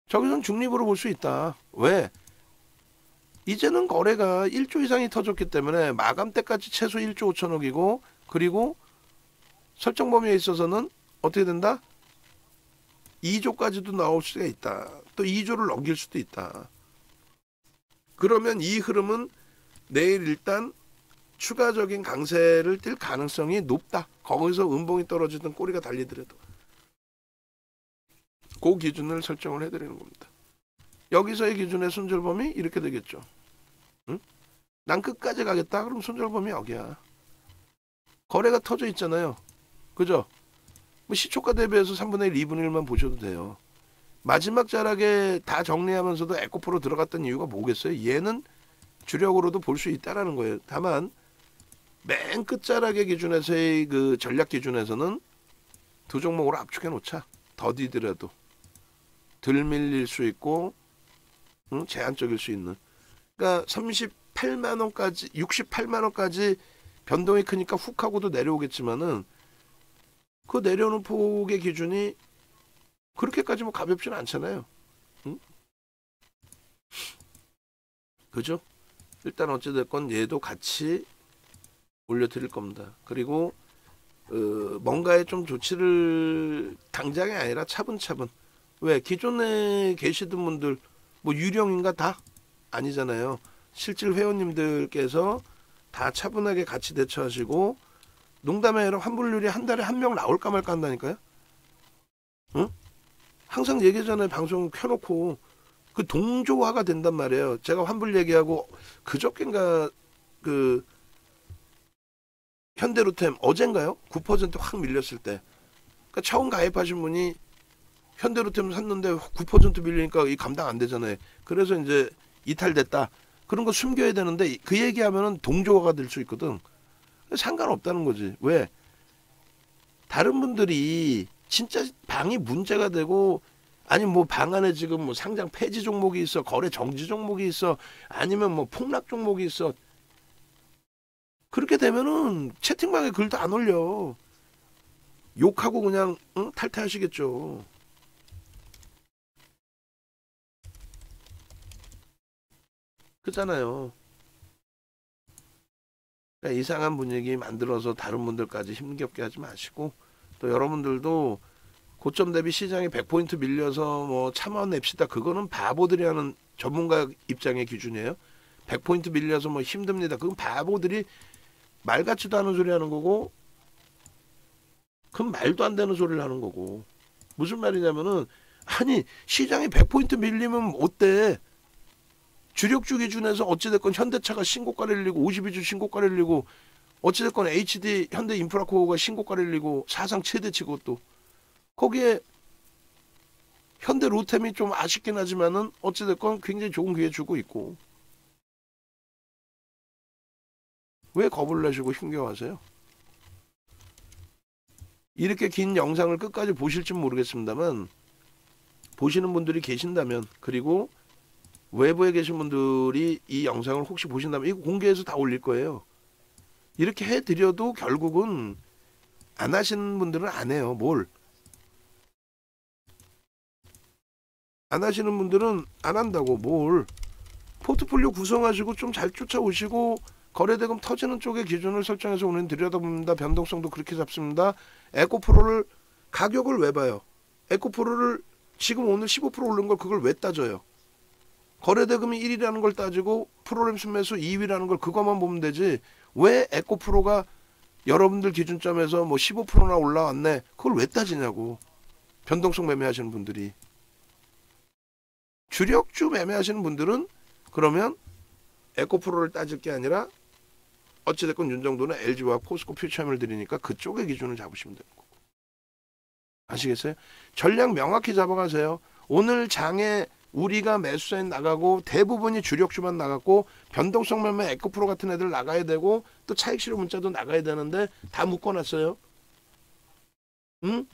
저기선 중립으로 볼 수 있다. 왜? 이제는 거래가 1조 이상이 터졌기 때문에 마감 때까지 최소 1조 5천억이고 그리고 설정 범위에 있어서는 어떻게 된다? 2조까지도 나올 수가 있다. 또 2조를 넘길 수도 있다. 그러면 이 흐름은 내일 일단 추가적인 강세를 띌 가능성이 높다. 거기서 음봉이 떨어지든 꼬리가 달리더라도 그 기준을 설정을 해드리는 겁니다. 여기서의 기준의 손절범위 이렇게 되겠죠. 응? 난 끝까지 가겠다. 그럼 손절범위 여기야. 거래가 터져 있잖아요. 그죠? 뭐 시초가 대비해서 3분의 1, 2분의 1만 보셔도 돼요. 마지막 자락에 다 정리하면서도 에코프로 들어갔던 이유가 뭐겠어요? 얘는 주력으로도 볼 수 있다라는 거예요. 다만 맨 끝자락의 기준에서의 그 전략 기준에서는 두 종목으로 압축해 놓자. 더디더라도 덜 밀릴 수 있고 제한적일 수 있는. 그러니까 38만 원까지 68만 원까지 변동이 크니까 훅 하고도 내려오겠지만은 그 내려오는 폭의 기준이 그렇게까지 뭐 가볍지는 않잖아요. 응? 그죠? 일단 어찌됐건 얘도 같이 올려드릴 겁니다. 그리고 뭔가의 좀 조치를 당장이 아니라 차분차분. 왜 기존에 계시던 분들 뭐 유령인가 다 아니잖아요. 실질 회원님들께서 다 차분하게 같이 대처하시고 농담이 아니라 환불률이 한 달에 한 명 나올까 말까 한다니까요. 응? 항상 얘기하잖아요. 방송 켜놓고 그 동조화가 된단 말이에요. 제가 환불 얘기하고 그저께인가 그 현대로템 어젠가요? 9%확 밀렸을 때 그러니까 처음 가입하신 분이 현대로템 샀는데 9% 밀리니까 이 감당 안 되잖아요. 그래서 이제 이탈됐다. 그런 거 숨겨야 되는데 그 얘기하면은 동조화가 될 수 있거든. 상관없다는 거지. 왜? 다른 분들이 진짜 방이 문제가 되고 아니 뭐 방 안에 지금 뭐 상장 폐지 종목이 있어, 거래 정지 종목이 있어, 아니면 뭐 폭락 종목이 있어. 그렇게 되면은 채팅방에 글도 안 올려. 욕하고 그냥 탈퇴하시겠죠. 그잖아요. 그러니까 이상한 분위기 만들어서 다른 분들까지 힘겹게 하지 마시고 또 여러분들도 고점 대비 시장이 100포인트 밀려서 뭐 참아냅시다. 그거는 바보들이 하는 전문가 입장의 기준이에요. 100포인트 밀려서 뭐 힘듭니다. 그건 바보들이 말 같지도 않은 소리 하는 거고 그건 말도 안 되는 소리를 하는 거고. 무슨 말이냐면은 아니 시장이 100포인트 밀리면 어때? 주력주 기준에서 어찌됐건 현대차가 신고가를 일리고 52주 신고가를 일리고 어찌됐건 HD 현대인프라코어가 신고가를 일리고 사상 최대치고 또 거기에 현대로템이 좀 아쉽긴 하지만은 어찌됐건 굉장히 좋은 기회 주고 있고 왜 겁을 내시고 힘겨워하세요? 이렇게 긴 영상을 끝까지 보실지 모르겠습니다만 보시는 분들이 계신다면 그리고 외부에 계신 분들이 이 영상을 혹시 보신다면 이거 공개해서 다 올릴 거예요. 이렇게 해드려도 결국은 안 하시는 분들은 안 해요. 뭘? 안 하시는 분들은 안 한다고 뭘? 포트폴리오 구성하시고 좀 잘 쫓아오시고 거래대금 터지는 쪽의 기준을 설정해서 오늘 들여다봅니다. 변동성도 그렇게 잡습니다. 에코프로를 가격을 왜 봐요? 에코프로를 지금 오늘 15% 오른 걸 그걸 왜 따져요? 거래대금이 1위라는 걸 따지고 프로그램 순매수 2위라는 걸 그것만 보면 되지 왜 에코프로가 여러분들 기준점에서 뭐 15%나 올라왔네 그걸 왜 따지냐고. 변동성 매매하시는 분들이. 주력주 매매하시는 분들은 그러면 에코프로를 따질 게 아니라 어찌됐건 윤정도는 LG와 포스코 퓨처엠을 드리니까 그쪽의 기준을 잡으시면 되는 거고. 아시겠어요? 전략 명확히 잡아가세요. 오늘 장에 우리가 매수사인 나가고 대부분이 주력주만 나갔고 변동성 매매 에코프로 같은 애들 나가야 되고 또 차익 실현 문자도 나가야 되는데 다 묶어놨어요. 응?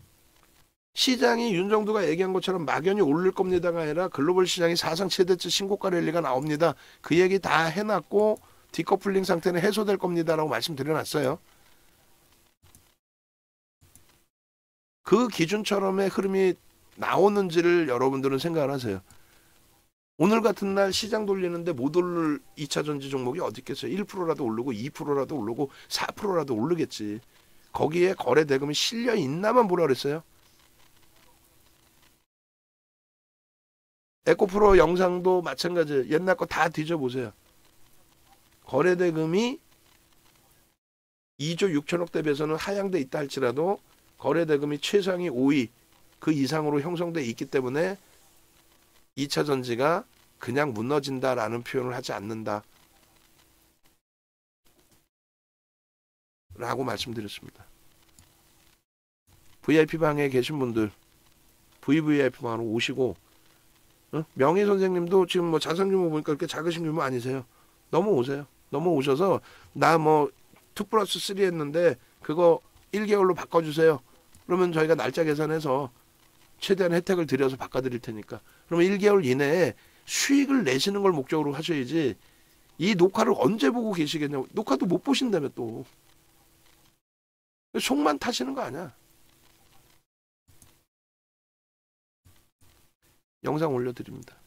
시장이 윤정도가 얘기한 것처럼 막연히 오를 겁니다가 아니라 글로벌 시장이 사상 최대치 신고가 랠리가 나옵니다. 그 얘기 다 해놨고 디커플링 상태는 해소될 겁니다라고 말씀드려놨어요. 그 기준처럼의 흐름이 나오는지를 여러분들은 생각을 하세요. 오늘 같은 날 시장 돌리는데 못 오를 2차 전지 종목이 어디 있겠어요. 1%라도 오르고 2%라도 오르고 4%라도 오르겠지. 거기에 거래 대금이 실려 있나만 보라 그랬어요. 에코프로 영상도 마찬가지예요. 옛날 거 다 뒤져보세요. 거래 대금이 2조 6천억 대비해서는 하향돼 있다 할지라도 거래 대금이 최상위 5위 그 이상으로 형성돼 있기 때문에 2차 전지가 그냥 무너진다라는 표현을 하지 않는다 라고 말씀드렸습니다. VIP방에 계신 분들 VVIP방으로 오시고 명희 선생님도 지금 뭐 자산 규모 보니까 그렇게 작으신 규모 아니세요. 넘어오세요. 넘어오셔서 나 뭐 2+3 했는데 그거 1개월로 바꿔주세요. 그러면 저희가 날짜 계산해서 최대한 혜택을 드려서 바꿔드릴 테니까. 그러면 1개월 이내에 수익을 내시는 걸 목적으로 하셔야지 이 녹화를 언제 보고 계시겠냐고. 녹화도 못 보신다며 또. 속만 타시는 거 아니야. 영상 올려드립니다.